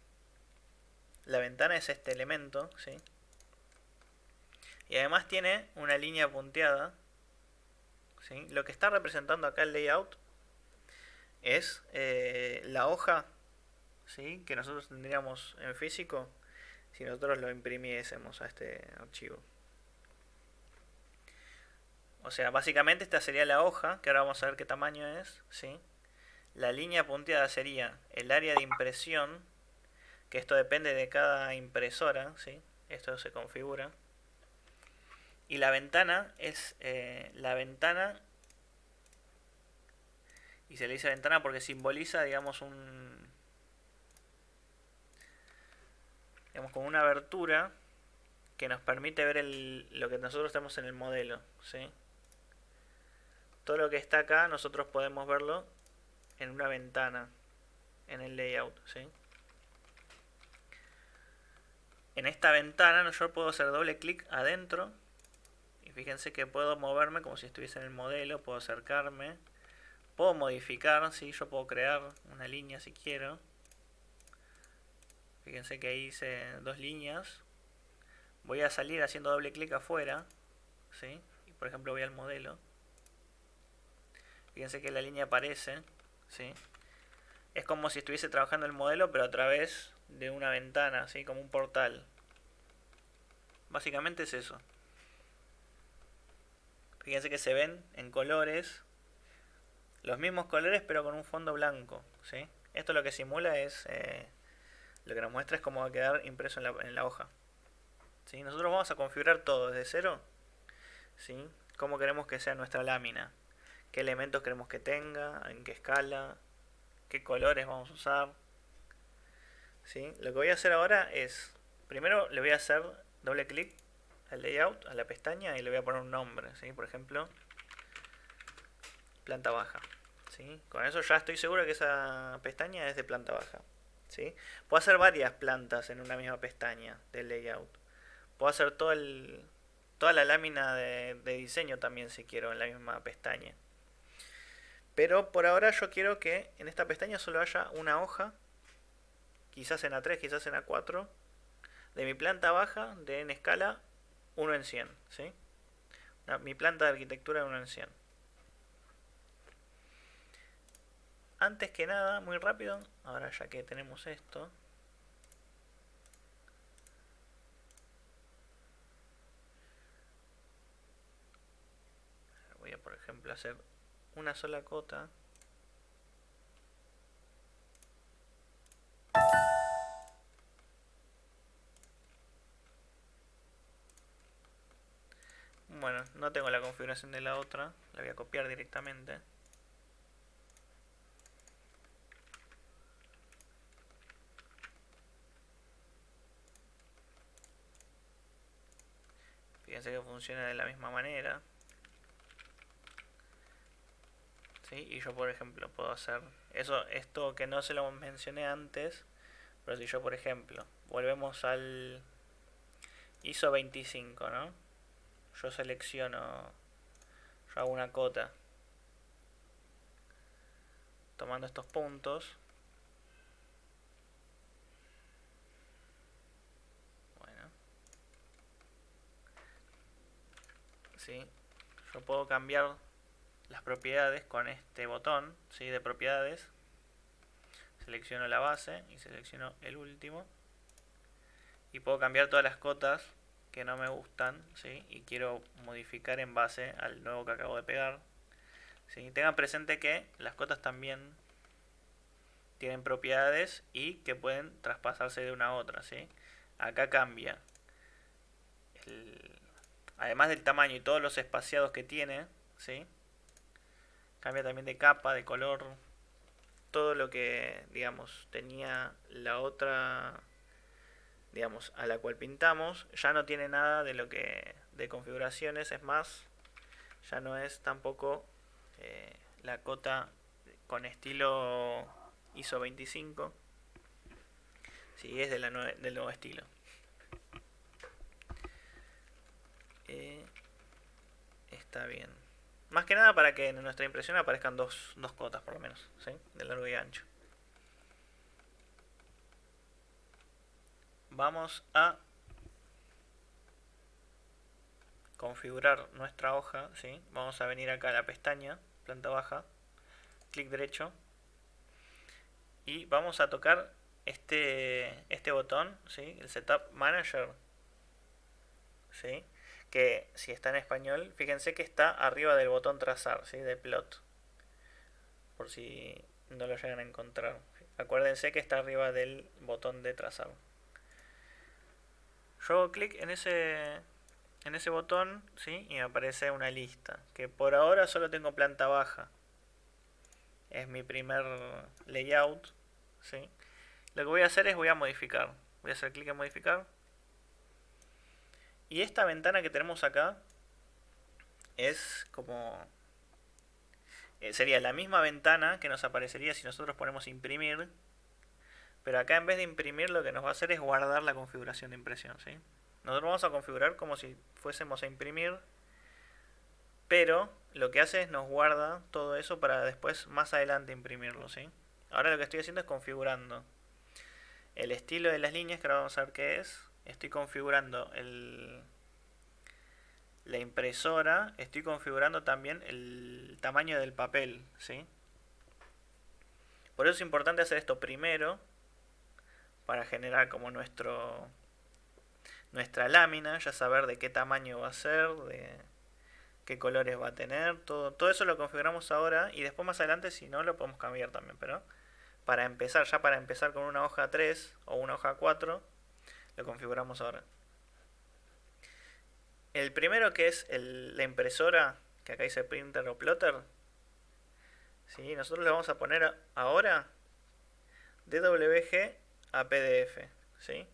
La ventana es este elemento, ¿sí? Y además tiene una línea punteada, ¿sí? Lo que está representando acá el layout es la hoja, ¿sí? Que nosotros tendríamos en físico si nosotros lo imprimiésemos a este archivo. O sea, básicamente esta sería la hoja, que ahora vamos a ver qué tamaño es, ¿sí? La línea punteada sería el área de impresión, que esto depende de cada impresora, ¿sí? Esto se configura. Y la ventana es la ventana, y se le dice ventana porque simboliza, digamos, digamos como una abertura que nos permite ver lo que nosotros tenemos en el modelo, ¿sí? Todo lo que está acá nosotros podemos verlo en una ventana, en el layout, ¿sí? En esta ventana yo puedo hacer doble clic adentro y fíjense que puedo moverme como si estuviese en el modelo, puedo acercarme, puedo modificar, ¿sí? Yo puedo crear una línea si quiero. Fíjense que ahí hice dos líneas. Voy a salir haciendo doble clic afuera, ¿sí? Y por ejemplo voy al modelo. Fíjense que la línea aparece, ¿sí? Es como si estuviese trabajando el modelo, pero a través de una ventana, ¿sí? Como un portal. Básicamente es eso. Fíjense que se ven en colores, los mismos colores, pero con un fondo blanco, ¿sí? Esto lo que simula es, lo que nos muestra es cómo va a quedar impreso en la hoja. ¿Sí? Nosotros vamos a configurar todo desde cero, ¿sí? Cómo queremos que sea nuestra lámina, qué elementos queremos que tenga, en qué escala, qué colores vamos a usar. ¿Sí? Lo que voy a hacer ahora es, primero le voy a hacer doble clic al layout, a la pestaña, y le voy a poner un nombre, ¿sí? Por ejemplo, planta baja. ¿Sí? Con eso ya estoy seguro que esa pestaña es de planta baja. ¿Sí? Puedo hacer varias plantas en una misma pestaña del layout. Puedo hacer toda la lámina de diseño también si quiero en la misma pestaña. Pero por ahora yo quiero que en esta pestaña solo haya una hoja, quizás en A3, quizás en A4, de mi planta baja en escala 1 en 100. ¿Sí? Mi planta de arquitectura de 1 en 100. Antes que nada, muy rápido, ahora ya que tenemos esto, voy a por ejemplo hacer una sola cota. Bueno, no tengo la configuración de la otra, la voy a copiar directamente. fíjense que funciona de la misma manera. ¿Sí? Y yo por ejemplo puedo hacer esto que no se lo mencioné antes, pero si yo por ejemplo volvemos al ISO 25, ¿no? Yo selecciono, yo hago una cota tomando estos puntos. Bueno, ¿sí? Yo puedo cambiar las propiedades con este botón, ¿sí? De propiedades. Selecciono la base y selecciono el último. Y puedo cambiar todas las cotas que no me gustan, ¿sí? Y quiero modificar en base al nuevo que acabo de pegar. ¿Sí? Tengan presente que las cotas también tienen propiedades y que pueden traspasarse de una a otra, ¿sí? Acá cambia además del tamaño y todos los espaciados que tiene, ¿sí? Cambia también de capa, de color, todo lo que, digamos, tenía la otra, digamos, a la cual pintamos, ya no tiene nada de lo que de configuraciones. Es más, ya no es tampoco la cota con estilo ISO 25, sí, es de del nuevo estilo. Está bien. Más que nada para que en nuestra impresión aparezcan dos cotas por lo menos, ¿sí? De largo y ancho. Vamos a configurar nuestra hoja, ¿sí? Vamos a venir acá a la pestaña, planta baja, clic derecho, y vamos a tocar este botón, ¿sí? El Setup Manager, ¿sí? Que si está en español, fíjense que está arriba del botón trazar, ¿sí? De plot, por si no lo llegan a encontrar. Acuérdense que está arriba del botón de trazar. Yo hago clic en ese botón, ¿sí? Y me aparece una lista, que por ahora solo tengo planta baja. Es mi primer layout, ¿sí? Lo que voy a hacer es voy a modificar. Voy a hacer clic en modificar. Y esta ventana que tenemos acá es como... sería la misma ventana que nos aparecería si nosotros ponemos imprimir. Pero acá en vez de imprimir lo que nos va a hacer es guardar la configuración de impresión, ¿sí? Nosotros vamos a configurar como si fuésemos a imprimir, pero lo que hace es nos guarda todo eso para después más adelante imprimirlo, ¿sí? Ahora lo que estoy haciendo es configurando el estilo de las líneas, que ahora vamos a ver qué es. Estoy configurando la impresora, estoy configurando también el tamaño del papel, ¿sí? Por eso es importante hacer esto primero, para generar como nuestra lámina, ya saber de qué tamaño va a ser, de qué colores va a tener, todo eso lo configuramos ahora y después más adelante si no lo podemos cambiar también, pero para empezar con una hoja 3 o una hoja 4 lo configuramos ahora. El primero, que es la impresora, que acá dice printer o plotter, ¿sí? Nosotros le vamos a poner ahora DWG a PDF, ¿sí?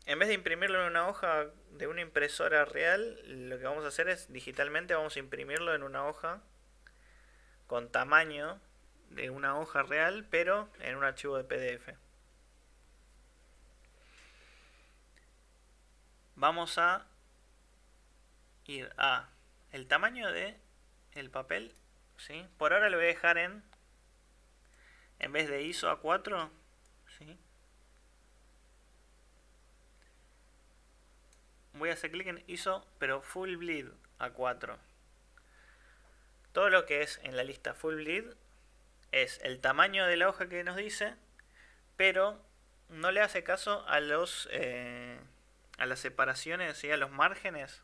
En vez de imprimirlo en una hoja de una impresora real, lo que vamos a hacer es digitalmente vamos a imprimirlo en una hoja con tamaño de una hoja real, pero en un archivo de PDF. Vamos a ir a el tamaño de el papel, ¿sí? Por ahora lo voy a dejar en vez de ISO A4, ¿sí? Voy a hacer clic en ISO, pero Full Bleed A4. Todo lo que es en la lista Full Bleed es el tamaño de la hoja que nos dice, pero no le hace caso a las separaciones, ¿sí? A los márgenes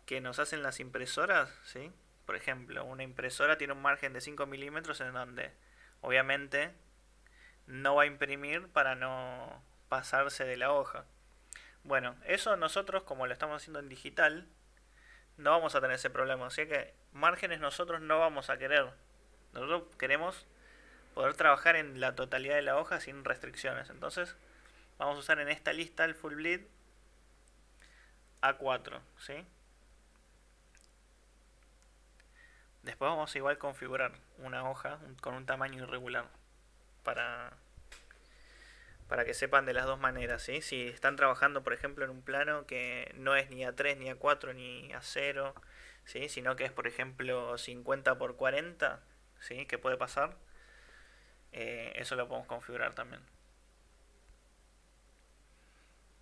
que nos hacen las impresoras, ¿sí? Por ejemplo, una impresora tiene un margen de 5 milímetros en donde obviamente no va a imprimir para no pasarse de la hoja. Bueno, eso nosotros, como lo estamos haciendo en digital, no vamos a tener ese problema. O sea que márgenes nosotros no vamos a querer. Nosotros queremos poder trabajar en la totalidad de la hoja sin restricciones. Entonces vamos a usar en esta lista el Full Bleed A4, ¿sí? Después vamos a igual configurar una hoja con un tamaño irregular para, para que sepan de las dos maneras, ¿sí? Si están trabajando, por ejemplo, en un plano que no es ni A3, ni A4, ni A0, ¿sí? Sino que es, por ejemplo, 50 por 40, ¿sí? ¿Qué puede pasar? Eso lo podemos configurar también.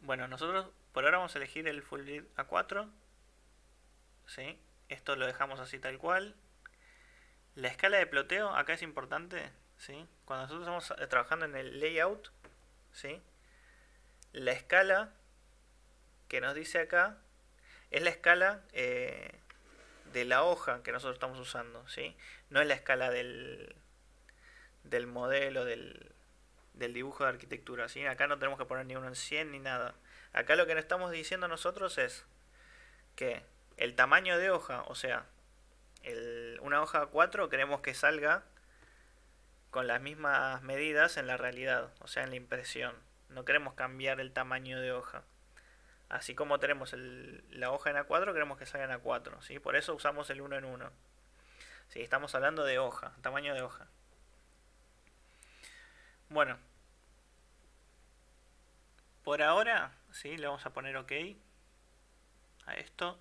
Bueno, nosotros por ahora vamos a elegir el Full Grid A4, ¿sí? Esto lo dejamos así tal cual. La escala de ploteo acá es importante, ¿sí? Cuando nosotros estamos trabajando en el layout, ¿sí? La escala que nos dice acá es la escala de la hoja que nosotros estamos usando, ¿sí? No es la escala del modelo, del dibujo de arquitectura, ¿sí? Acá no tenemos que poner ni uno en 100 ni nada. Acá lo que le estamos diciendo nosotros es que el tamaño de hoja, o sea, una hoja A4 queremos que salga con las mismas medidas en la realidad, o sea, en la impresión. No queremos cambiar el tamaño de hoja. Así como tenemos la hoja en A4, queremos que salga en A4, ¿sí? Por eso usamos el 1 en 1. Sí, estamos hablando de hoja, tamaño de hoja. Bueno, por ahora, ¿sí? Le vamos a poner OK a esto.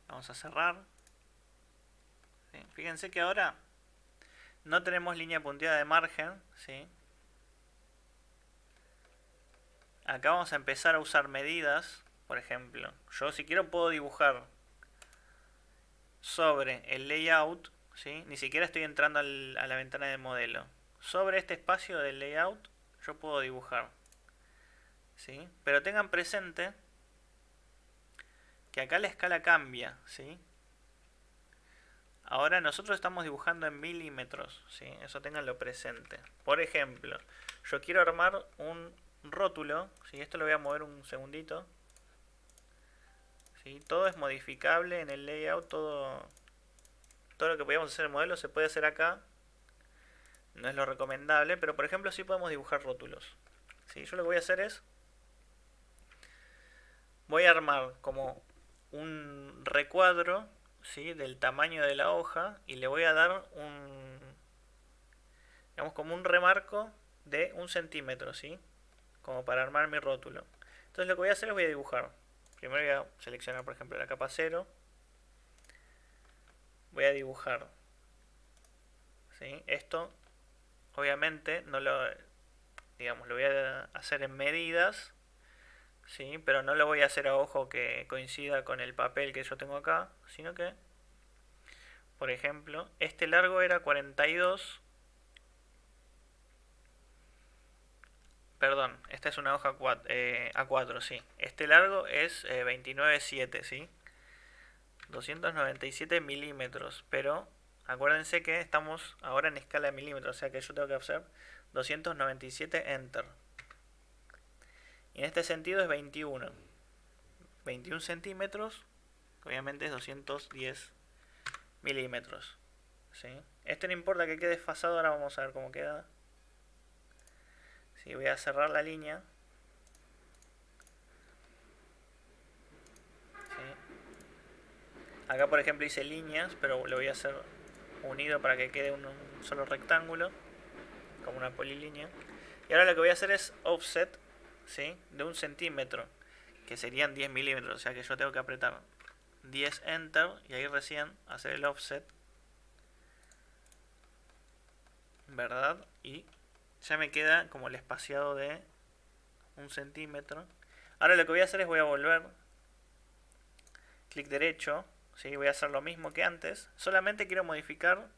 Vamos a cerrar. ¿Sí? Fíjense que ahora no tenemos línea punteada de margen, ¿sí? Acá vamos a empezar a usar medidas. Por ejemplo, yo si quiero puedo dibujar sobre el layout, ¿sí? Ni siquiera estoy entrando a la ventana de modelo. Sobre este espacio del layout yo puedo dibujar, ¿sí? Pero tengan presente que acá la escala cambia, ¿sí? Ahora nosotros estamos dibujando en milímetros, ¿sí? Eso tenganlo presente. Por ejemplo, yo quiero armar un rótulo, ¿sí? Esto lo voy a mover un segundito, ¿sí? Todo es modificable en el layout, todo lo que podíamos hacer en el modelo se puede hacer acá. No es lo recomendable, pero por ejemplo sí podemos dibujar rótulos, ¿sí? Yo lo que voy a hacer es, voy a armar como un recuadro, ¿sí? Del tamaño de la hoja y le voy a dar digamos como un remarco de 1 centímetro, ¿sí? Como para armar mi rótulo. Entonces lo que voy a hacer es voy a dibujar. Primero voy a seleccionar por ejemplo la capa 0. Voy a dibujar, ¿sí? Esto obviamente no lo, digamos, lo voy a hacer en medidas, ¿sí? Pero no lo voy a hacer a ojo que coincida con el papel que yo tengo acá, sino que, por ejemplo, este largo era 42. Perdón, esta es una hoja A4, sí. Este largo es 29,7, ¿sí? 297 milímetros, pero acuérdense que estamos ahora en escala de milímetros, o sea que yo tengo que hacer 297 enter. Y en este sentido es 21 centímetros, obviamente es 210 milímetros, ¿sí? Esto no importa que quede desfasado, ahora vamos a ver cómo queda. Sí, voy a cerrar la línea, ¿sí? Acá por ejemplo hice líneas, pero lo voy a hacer unido para que quede un solo rectángulo, como una polilínea. Y ahora lo que voy a hacer es offset, ¿sí? De 1 centímetro, que serían 10 milímetros, o sea que yo tengo que apretar 10 enter y ahí recién hacer el offset, ¿verdad? Y ya me queda como el espaciado de 1 centímetro. Ahora lo que voy a hacer es voy a volver, clic derecho, ¿sí? Voy a hacer lo mismo que antes, solamente quiero modificar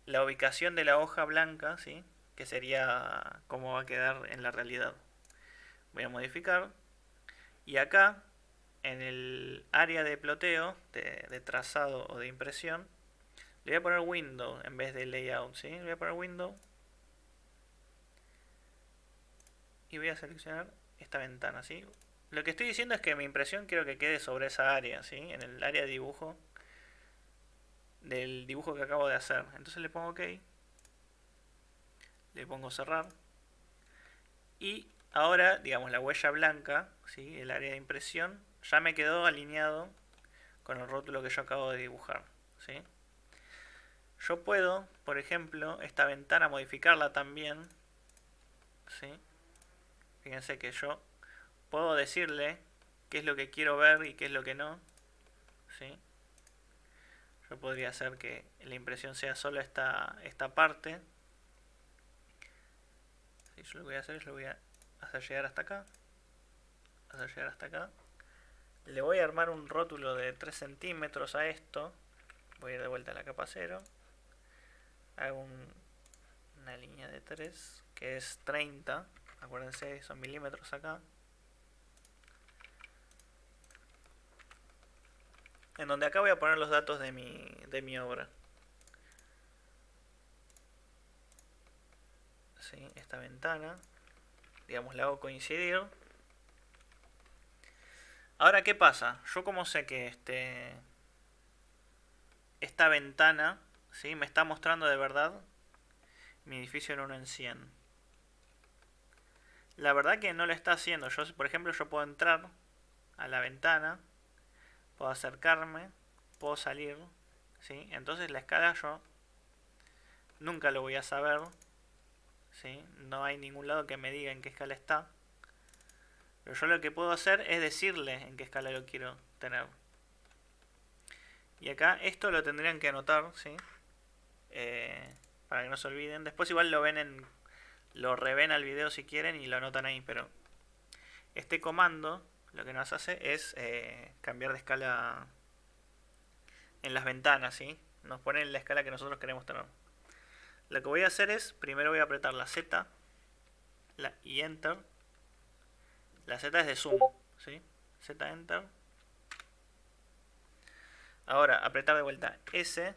la ubicación de la hoja blanca, ¿sí? Que sería cómo va a quedar en la realidad. Voy a modificar y acá en el área de ploteo, de trazado o de impresión, le voy a poner window en vez de layout, ¿sí? Le voy a poner window y voy a seleccionar esta ventana, ¿sí? Lo que estoy diciendo es que mi impresión quiero que quede sobre esa área, ¿sí? En el área de dibujo del dibujo que acabo de hacer. Entonces le pongo OK, le pongo cerrar y Ahora, digamos, la huella blanca, ¿sí? El área de impresión, ya me quedó alineado con el rótulo que yo acabo de dibujar, ¿sí? Yo puedo, por ejemplo, esta ventana modificarla también, ¿sí? Fíjense que yo puedo decirle qué es lo que quiero ver y qué es lo que no, ¿sí? Yo podría hacer que la impresión sea solo esta parte. ¿Sí? Yo lo que voy a hacer es lo voy a hacer llegar hasta acá, hacer llegar hasta acá. Le voy a armar un rótulo de 3 centímetros a esto. Voy a ir de vuelta a la capa 0. Hago una línea de 3 que es 30. Acuérdense, son milímetros acá. En donde acá voy a poner los datos de mi obra. ¿Sí? Esta ventana, digamos, la hago coincidir. Ahora, ¿qué pasa? Yo como sé que esta ventana, ¿sí? Me está mostrando de verdad mi edificio en 1 en 100. La verdad que no lo está haciendo. Yo, por ejemplo, yo puedo entrar a la ventana, puedo acercarme, puedo salir, ¿sí? Entonces la escala yo nunca lo voy a saber, ¿sí? No hay ningún lado que me diga en qué escala está. Pero yo lo que puedo hacer es decirle en qué escala lo quiero tener. Y acá esto lo tendrían que anotar, ¿sí? Para que no se olviden. Después igual lo reven al video si quieren y lo anotan ahí, pero este comando lo que nos hace es cambiar de escala en las ventanas, ¿sí? Nos pone en la escala que nosotros queremos tener. Lo que voy a hacer es, primero voy a apretar la Z y Enter. La Z es de zoom, ¿sí? Z Enter. Ahora apretar de vuelta S,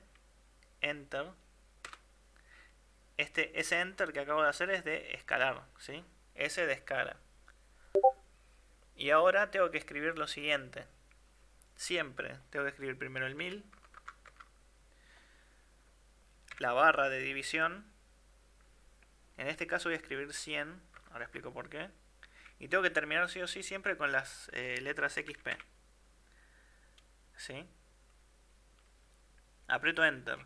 Enter. Ese Enter que acabo de hacer es de escalar, ¿sí? S de escala. Y ahora tengo que escribir lo siguiente. Siempre tengo que escribir primero el 1000, la barra de división. En este caso voy a escribir 100, ahora explico por qué. Y tengo que terminar sí o sí siempre con las letras XP. ¿Sí? Aprieto Enter.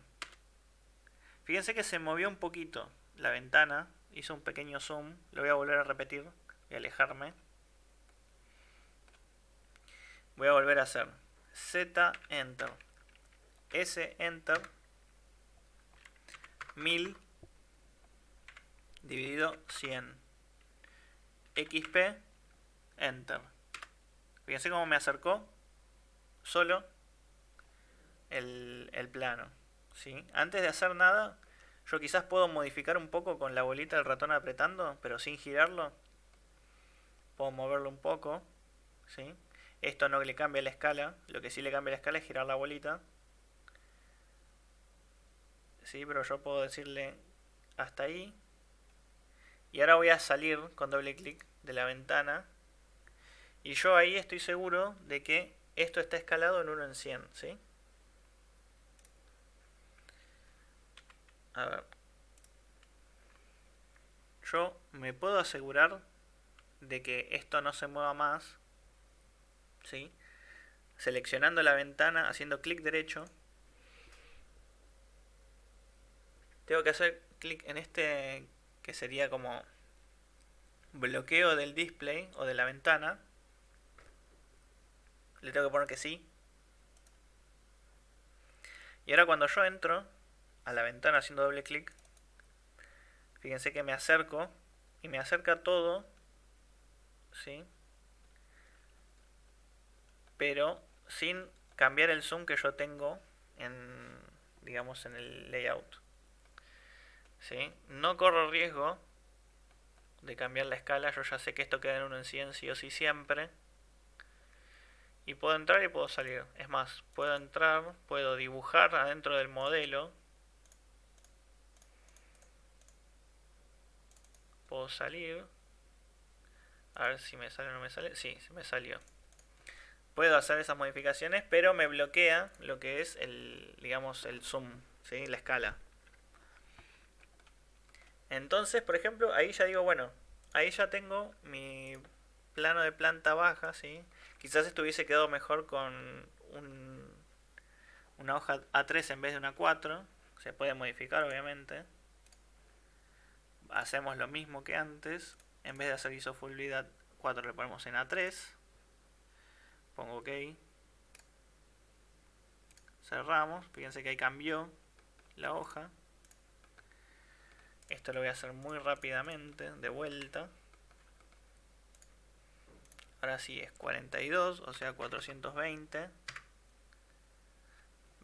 Fíjense que se movió un poquito la ventana, hizo un pequeño zoom, lo voy a volver a repetir, voy a alejarme. Voy a volver a hacer Z Enter, S Enter, 1000 dividido 100, XP Enter. Fíjense cómo me acercó solo el plano, ¿sí? Antes de hacer nada, yo quizás puedo modificar un poco con la bolita del ratón apretando, pero sin girarlo. Puedo moverlo un poco, ¿sí? Esto no le cambia la escala, lo que sí le cambia la escala es girar la bolita. Sí, pero yo puedo decirle hasta ahí. Y ahora voy a salir con doble clic de la ventana. Y yo ahí estoy seguro de que esto está escalado en 1 en 100, ¿sí? A ver. Yo me puedo asegurar de que esto no se mueva más, ¿sí? Seleccionando la ventana, haciendo clic derecho. Tengo que hacer clic en este que sería como bloqueo del display o de la ventana. Le tengo que poner que sí. Y ahora cuando yo entro a la ventana haciendo doble clic, fíjense que me acerco y me acerca todo, ¿sí? Pero sin cambiar el zoom que yo tengo en, digamos, en el layout, ¿sí? No corro riesgo de cambiar la escala, yo ya sé que esto queda en 1 en 100 sí o sí siempre. Y puedo entrar y puedo salir. Es más, puedo entrar, puedo dibujar adentro del modelo. Puedo salir. A ver si me sale o no me sale. Sí, se me salió. Puedo hacer esas modificaciones, pero me bloquea lo que es el, digamos, el zoom, ¿sí? La escala. Entonces, por ejemplo, ahí ya digo, bueno, ahí ya tengo mi plano de planta baja, ¿sí? Quizás esto hubiese quedado mejor con una hoja A3 en vez de una 4. Se puede modificar, obviamente. Hacemos lo mismo que antes. En vez de hacer isofullidad 4 le ponemos en A3. Pongo OK. Cerramos. Fíjense que ahí cambió la hoja. Esto lo voy a hacer muy rápidamente, de vuelta. Ahora sí es 42, o sea 420.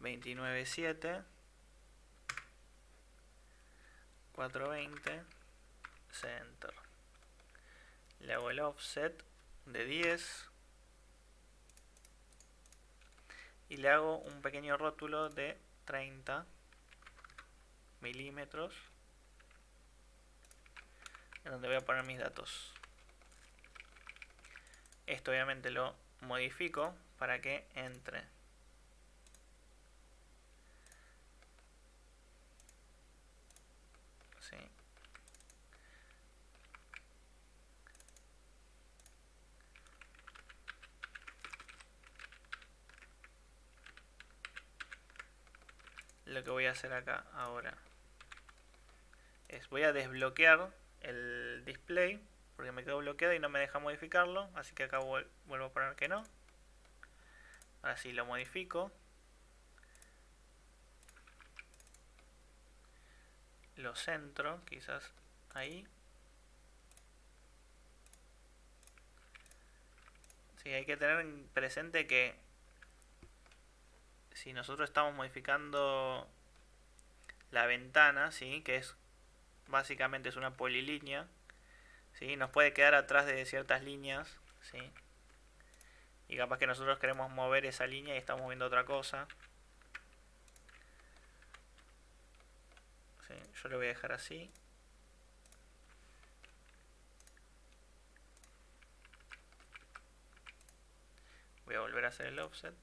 29.7. 420. Center. Le hago el offset de 10. Y le hago un pequeño rótulo de 30 milímetros. En donde voy a poner mis datos. Esto obviamente lo modifico para que entre. ¿Sí? Lo que voy a hacer acá ahora es voy a desbloquear el display porque me quedó bloqueado y no me deja modificarlo, así que acá vuelvo a poner que no. Ahora sí lo modifico, lo centro quizás ahí. Sí, hay que tener presente que si nosotros estamos modificando la ventana, ¿sí? Que es básicamente es una polilínea, ¿sí? Nos puede quedar atrás de ciertas líneas, ¿sí? Y capaz que nosotros queremos mover esa línea y estamos viendo otra cosa. ¿Sí? Yo lo voy a dejar así. Voy a volver a hacer el offset.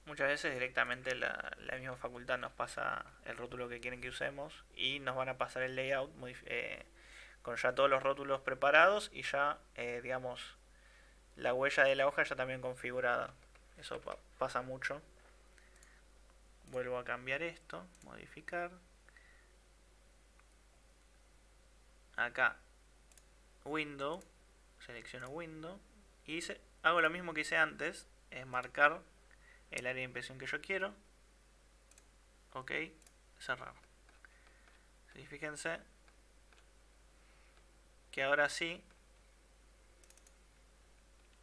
Muchas veces directamente la misma facultad nos pasa el rótulo que quieren que usemos y nos van a pasar el layout con ya todos los rótulos preparados y ya, digamos, la huella de la hoja ya también configurada. Eso pasa mucho. Vuelvo a cambiar esto, modificar. Acá, Window, selecciono Window y hago lo mismo que hice antes, es marcar el área de impresión que yo quiero. OK, cerrar. ¿Sí? Fíjense que ahora sí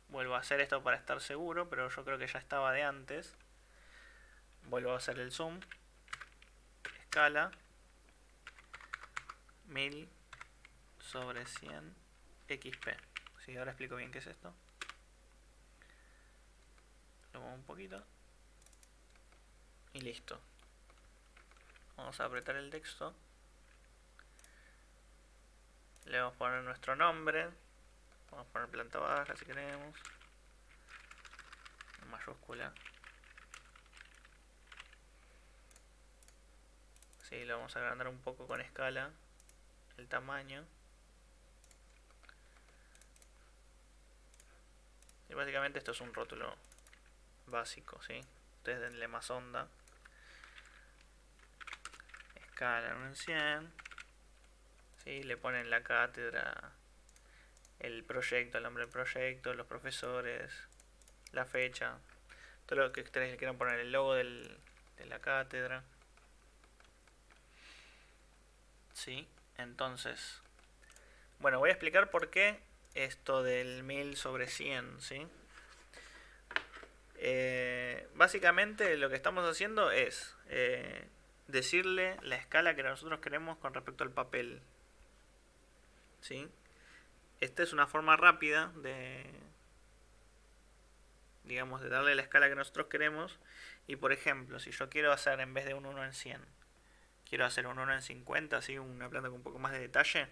vuelvo a hacer esto para estar seguro, pero yo creo que ya estaba de antes. Vuelvo a hacer el zoom, escala 1000 sobre 100 XP. Sí, ahora explico bien qué es esto. Lo muevo un poquito y listo. Vamos a apretar el texto. Le vamos a poner nuestro nombre. Vamos a poner planta baja si queremos. En mayúscula. Sí, lo vamos a agrandar un poco con escala. El tamaño. Y básicamente esto es un rótulo básico, ¿sí? Ustedes denle más onda. Escala en 100. ¿Sí? Le ponen la cátedra, el proyecto, el nombre del proyecto, los profesores, la fecha, todo lo que ustedes le quieran poner, el logo de la cátedra. ¿Sí? Entonces, bueno, voy a explicar por qué esto del 1000 sobre 100, ¿sí? Básicamente lo que estamos haciendo es decirle la escala que nosotros queremos con respecto al papel, ¿sí? Esta es una forma rápida de, digamos, de darle la escala que nosotros queremos. Y por ejemplo, si yo quiero hacer en vez de un 1 en 100, quiero hacer un 1 en 50, ¿sí? Una planta con un poco más de detalle.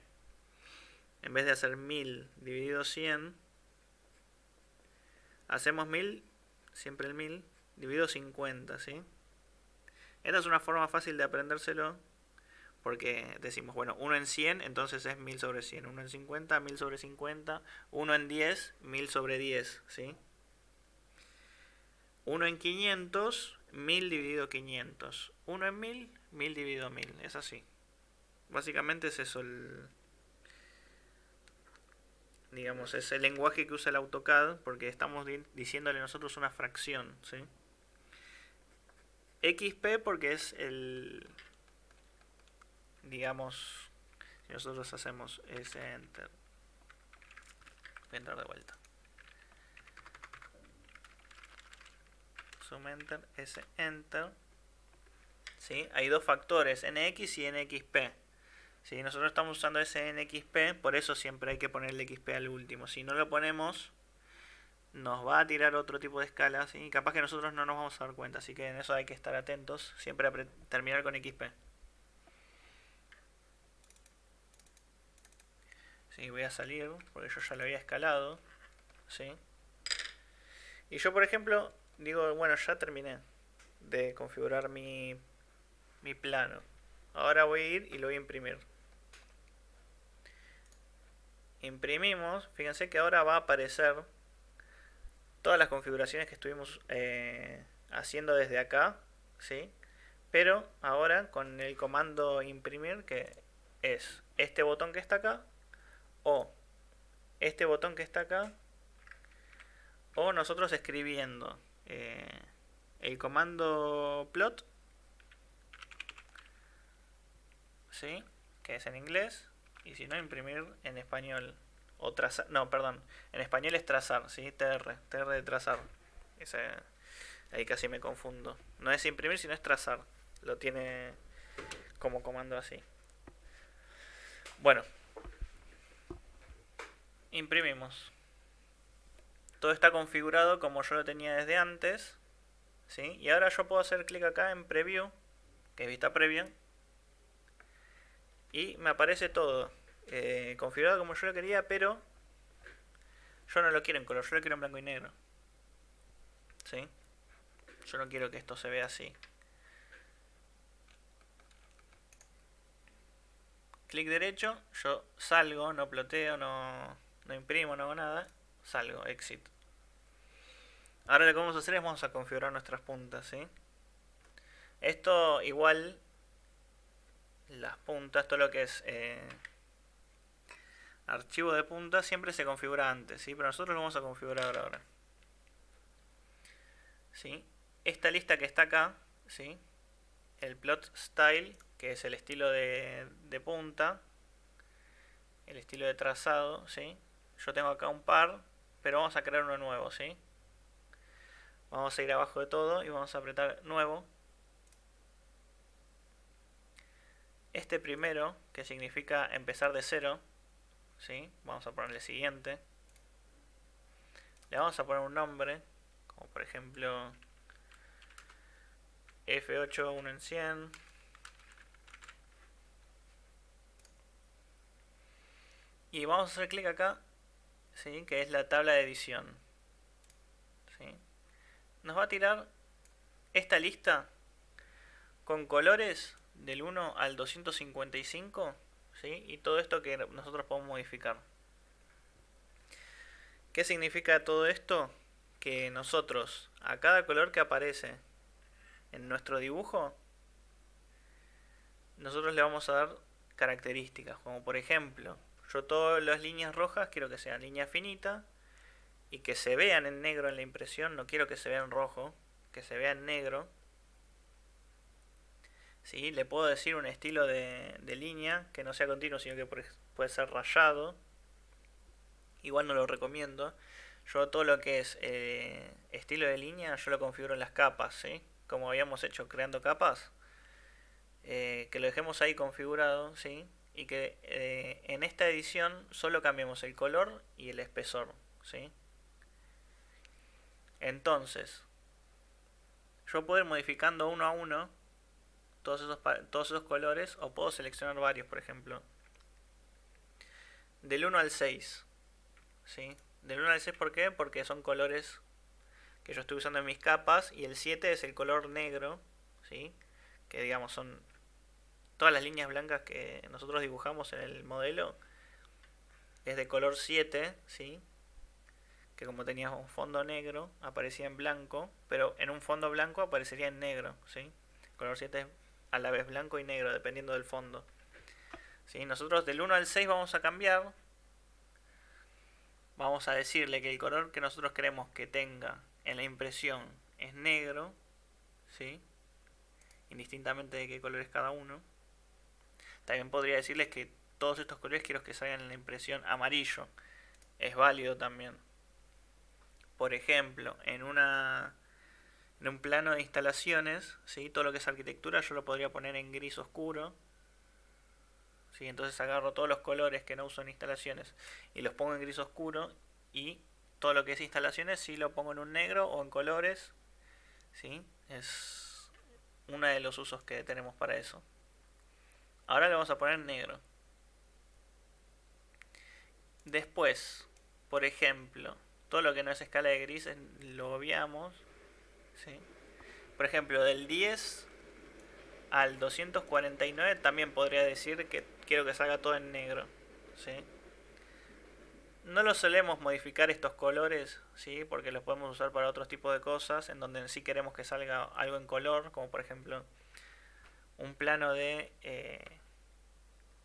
En vez de hacer 1000 dividido 100, hacemos 1000, siempre el 1000, dividido 50, ¿sí? Esta es una forma fácil de aprendérselo porque decimos, bueno, 1 en 100, entonces es 1000 sobre 100. 1 en 50, 1000 sobre 50. 1 en 10, 1000 sobre 10, ¿sí? 1 en 500, 1000 dividido 500. 1 en 1000, 1000 dividido 1000. Es así. Básicamente es eso digamos, es el lenguaje que usa el AutoCAD, porque estamos diciéndole nosotros una fracción, ¿sí? XP porque es digamos, si nosotros hacemos ese enter, voy a entrar de vuelta, zoom enter, ese enter, ¿sí? Hay dos factores, NX y NXP. Si nosotros estamos usando ese NXP, por eso siempre hay que ponerle XP al último. Si no lo ponemos, nos va a tirar otro tipo de escala, ¿sí? Capaz que nosotros no nos vamos a dar cuenta, así que en eso hay que estar atentos, siempre a terminar con XP. Sí, voy a salir, porque yo ya lo había escalado, ¿sí? Y yo, por ejemplo, digo, bueno, ya terminé de configurar mi plano. Ahora voy a ir y lo voy a imprimir. Imprimimos, fíjense que ahora va a aparecer todas las configuraciones que estuvimos haciendo desde acá, ¿sí? Pero ahora con el comando imprimir, que es este botón que está acá, o este botón que está acá, o nosotros escribiendo el comando plot, ¿sí? Que es en inglés, y si no, imprimir en español. O trazar, no, perdón, en español es trazar, ¿sí? TR de trazar. Ese, ahí casi me confundo. No es imprimir, sino es trazar. Lo tiene como comando así. Bueno, imprimimos. Todo está configurado como yo lo tenía desde antes, ¿sí? Y ahora yo puedo hacer clic acá en Preview, que es vista previa, y me aparece todo configurado como yo lo quería, pero yo no lo quiero en color, yo lo quiero en blanco y negro, ¿sí? Yo no quiero que esto se vea así. Clic derecho, yo salgo, no ploteo, no imprimo, no hago nada, salgo, exit. Ahora lo que vamos a hacer es vamos a configurar nuestras puntas, ¿sí? Esto igual, las puntas, todo lo que es archivo de puntas siempre se configura antes, ¿sí? Pero nosotros lo vamos a configurar ahora. ¿Sí? Esta lista que está acá, ¿sí? El plot style, que es el estilo de punta, el estilo de trazado, ¿sí? Yo tengo acá un par, pero vamos a crear uno nuevo, ¿sí? Vamos a ir abajo de todo y vamos a apretar nuevo. Este primero, que significa empezar de cero, ¿sí? Vamos a ponerle siguiente. Le vamos a poner un nombre, como por ejemplo F8 1 en 100. Y vamos a hacer clic acá, ¿sí? Que es la tabla de edición, ¿sí? Nos va a tirar esta lista con colores del 1 al 255, ¿sí? Y todo esto que nosotros podemos modificar. ¿Qué significa todo esto? Que nosotros, a cada color que aparece en nuestro dibujo, nosotros le vamos a dar características, como por ejemplo, yo todas las líneas rojas quiero que sean líneas finitas y que se vean en negro en la impresión, no quiero que se vean en rojo, que se vean en negro. ¿Sí? Le puedo decir un estilo de línea que no sea continuo, sino que puede ser rayado. Igual no lo recomiendo. Yo todo lo que es estilo de línea, yo lo configuro en las capas, ¿sí? Como habíamos hecho creando capas. Que lo dejemos ahí configurado, ¿sí? Y que en esta edición solo cambiemos el color y el espesor, ¿sí? Entonces, yo puedo ir modificando uno a uno todos esos colores, o puedo seleccionar varios, por ejemplo. Del 1 al 6, ¿sí? Del 1 al 6, ¿por qué? Porque son colores que yo estoy usando en mis capas, y el 7 es el color negro, ¿sí? Que digamos son todas las líneas blancas que nosotros dibujamos en el modelo es de color 7, ¿sí? Que como tenía un fondo negro aparecía en blanco, pero en un fondo blanco aparecería en negro, ¿sí? Color 7 es a la vez blanco y negro dependiendo del fondo, ¿sí? Nosotros del 1 al 6 vamos a cambiar, vamos a decirle que el color que nosotros queremos que tenga en la impresión es negro, ¿sí? Indistintamente de qué color es cada uno. También podría decirles que todos estos colores quiero que salgan en la impresión amarillo, es válido también. Por ejemplo, en un plano de instalaciones, ¿sí? Todo lo que es arquitectura yo lo podría poner en gris oscuro, ¿sí? Entonces agarro todos los colores que no uso en instalaciones y los pongo en gris oscuro, y todo lo que es instalaciones sí lo pongo en un negro o en colores, ¿sí? Es uno de los usos que tenemos para eso. Ahora le vamos a poner negro. Después, por ejemplo, todo lo que no es escala de grises lo obviamos, ¿sí? Por ejemplo, del 10 al 249 también podría decir que quiero que salga todo en negro, ¿sí? No lo solemos modificar estos colores, ¿sí? Porque los podemos usar para otros tipos de cosas, en donde sí queremos que salga algo en color, como por ejemplo un plano de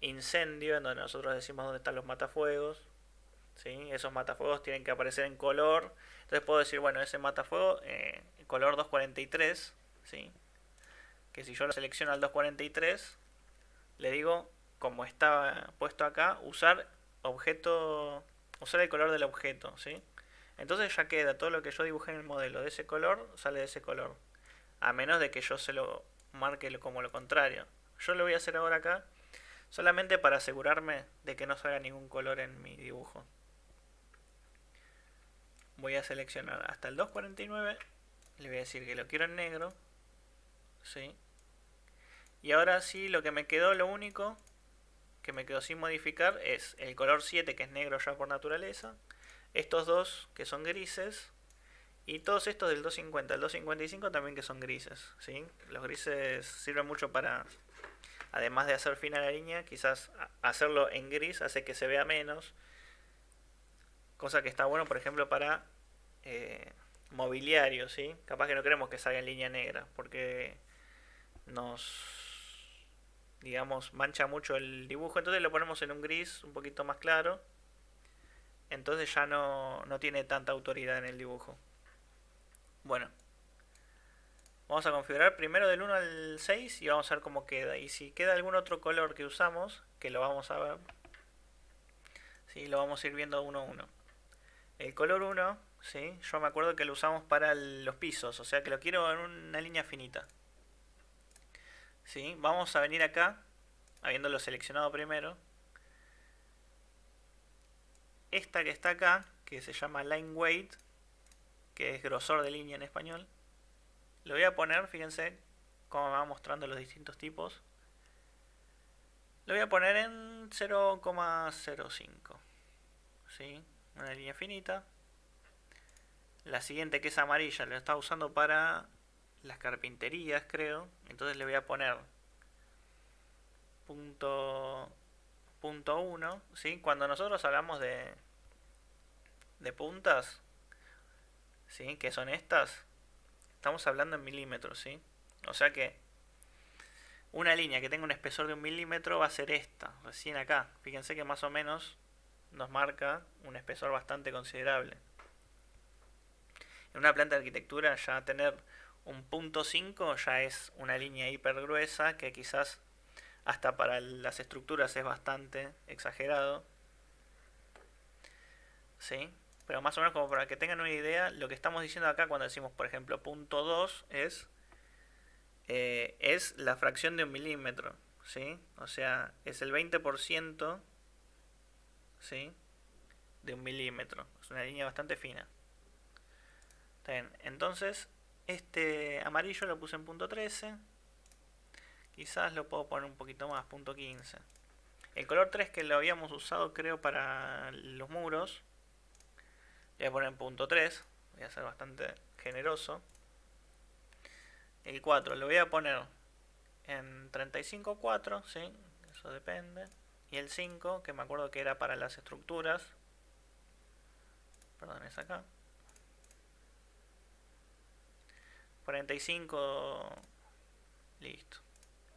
incendio, en donde nosotros decimos dónde están los matafuegos, ¿sí? Esos matafuegos tienen que aparecer en color, entonces puedo decir, bueno, ese matafuego, color 243, ¿sí? Que si yo lo selecciono al 243, le digo, como está puesto acá, usar el color del objeto, ¿sí? Entonces ya queda todo lo que yo dibujé en el modelo de ese color, sale de ese color, a menos de que yo se lo marque como lo contrario. Yo lo voy a hacer ahora acá, solamente para asegurarme de que no salga ningún color en mi dibujo. Voy a seleccionar hasta el 249, le voy a decir que lo quiero en negro, ¿sí? Y ahora sí, lo que me quedó, lo único que me quedó sin modificar es el color 7, que es negro ya por naturaleza, estos dos que son grises, y todos estos del 250 al 255 también que son grises, ¿sí? Los grises sirven mucho para, además de hacer fina la línea, quizás hacerlo en gris hace que se vea menos, cosa que está bueno, por ejemplo, para mobiliario, ¿sí? Capaz que no queremos que salga en línea negra, porque nos, digamos, mancha mucho el dibujo, entonces lo ponemos en un gris un poquito más claro, entonces ya no tiene tanta autoridad en el dibujo. Bueno, vamos a configurar primero del 1 al 6 y vamos a ver cómo queda. Y si queda algún otro color que usamos, que lo vamos a ver, ¿sí? Lo vamos a ir viendo uno a uno. El color 1, ¿sí? Yo me acuerdo que lo usamos para los pisos, o sea que lo quiero en una línea finita, ¿sí? Vamos a venir acá, habiéndolo seleccionado primero. Esta que está acá, que se llama line weight, que es grosor de línea en español, lo voy a poner, fíjense cómo me va mostrando los distintos tipos. Lo voy a poner en 0,05, ¿sí? Una línea finita. La siguiente, que es amarilla, la estaba usando para las carpinterías, creo. Entonces le voy a poner punto 1, ¿sí? Cuando nosotros hablamos de puntas, ¿sí? Que son estas, estamos hablando en milímetros, ¿sí? O sea que una línea que tenga un espesor de 1 milímetro va a ser esta, recién acá. Fíjense que más o menos nos marca un espesor bastante considerable. En una planta de arquitectura ya tener un punto 5 ya es una línea hiper gruesa que quizás hasta para las estructuras es bastante exagerado, ¿sí? Pero más o menos como para que tengan una idea, lo que estamos diciendo acá cuando decimos, por ejemplo, punto 2 es la fracción de 1 milímetro, ¿sí? O sea, es el 20%, ¿sí? De 1 milímetro. Es una línea bastante fina. Está bien. Entonces, este amarillo lo puse en punto 13. Quizás lo puedo poner un poquito más, punto 15. El color 3 que lo habíamos usado creo para los muros, le voy a poner en punto 3. Voy a ser bastante generoso. El 4 lo voy a poner en 35.4, ¿sí? Eso depende. Y el 5, que me acuerdo que era para las estructuras. Perdón, es acá. 45. Listo.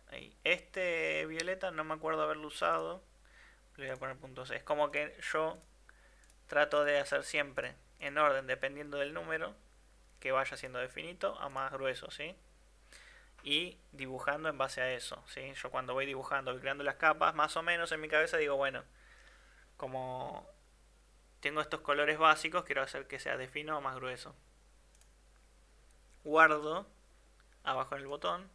Ahí. Este violeta no me acuerdo haberlo usado. Le voy a poner punto .6. Es como que yo trato de hacer siempre en orden, dependiendo del número que vaya siendo de finito a más grueso, ¿sí? Y dibujando en base a eso, ¿sí? Yo cuando voy dibujando, voy creando las capas, más o menos en mi cabeza digo, bueno, como tengo estos colores básicos, quiero hacer que sea de fino a más grueso. Guardo abajo en el botón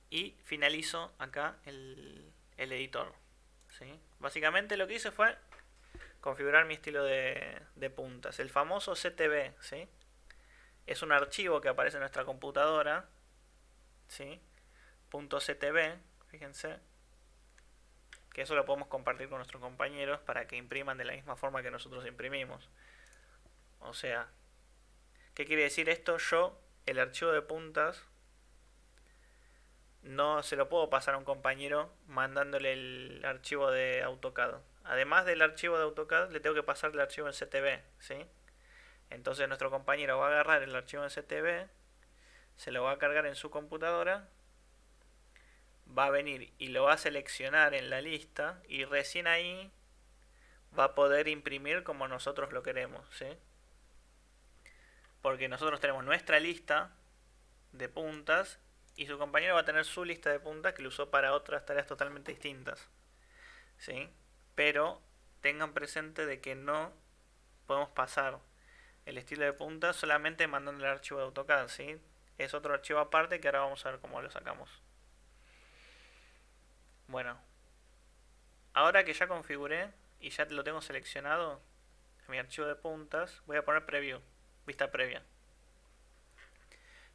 y finalizo acá el editor, ¿sí? Básicamente lo que hice fue configurar mi estilo de puntas, el famoso CTB, ¿sí? Es un archivo que aparece en nuestra computadora, ¿sí? .ctb, fíjense, que eso lo podemos compartir con nuestros compañeros para que impriman de la misma forma que nosotros imprimimos. O sea, ¿qué quiere decir esto? Yo, el archivo de puntas, no se lo puedo pasar a un compañero mandándole el archivo de AutoCAD. Además del archivo de AutoCAD, le tengo que pasar el archivo en CTB, ¿sí? Entonces nuestro compañero va a agarrar el archivo en CTB, se lo va a cargar en su computadora, va a venir y lo va a seleccionar en la lista y recién ahí va a poder imprimir como nosotros lo queremos, ¿sí? Porque nosotros tenemos nuestra lista de puntas y su compañero va a tener su lista de puntas que lo usó para otras tareas totalmente distintas, ¿sí? Pero tengan presente de que no podemos pasar el estilo de puntas solamente mandando el archivo de AutoCAD, ¿sí? Es otro archivo aparte que ahora vamos a ver cómo lo sacamos. Bueno, ahora que ya configuré y ya lo tengo seleccionado en mi archivo de puntas, voy a poner preview, vista previa.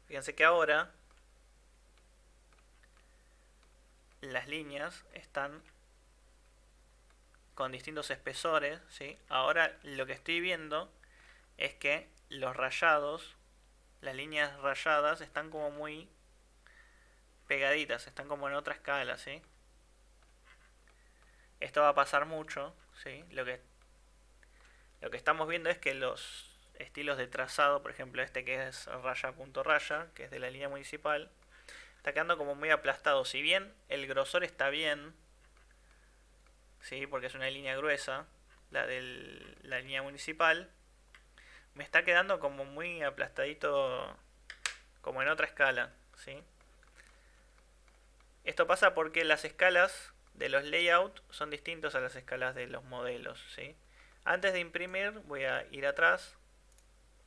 Fíjense que ahora las líneas están con distintos espesores, ¿sí? Ahora lo que estoy viendo es que los rayados, las líneas rayadas están como muy pegaditas, están como en otra escala, ¿sí? Esto va a pasar mucho, ¿sí? Lo que estamos viendo es que los estilos de trazado, por ejemplo este que es raya punto raya, que es de la línea municipal, está quedando como muy aplastado. Si bien el grosor está bien, ¿sí? Porque es una línea gruesa, la de la línea municipal, me está quedando como muy aplastadito, como en otra escala, ¿sí? Esto pasa porque las escalas de los layouts son distintos a las escalas de los modelos, ¿sí? Antes de imprimir voy a ir atrás,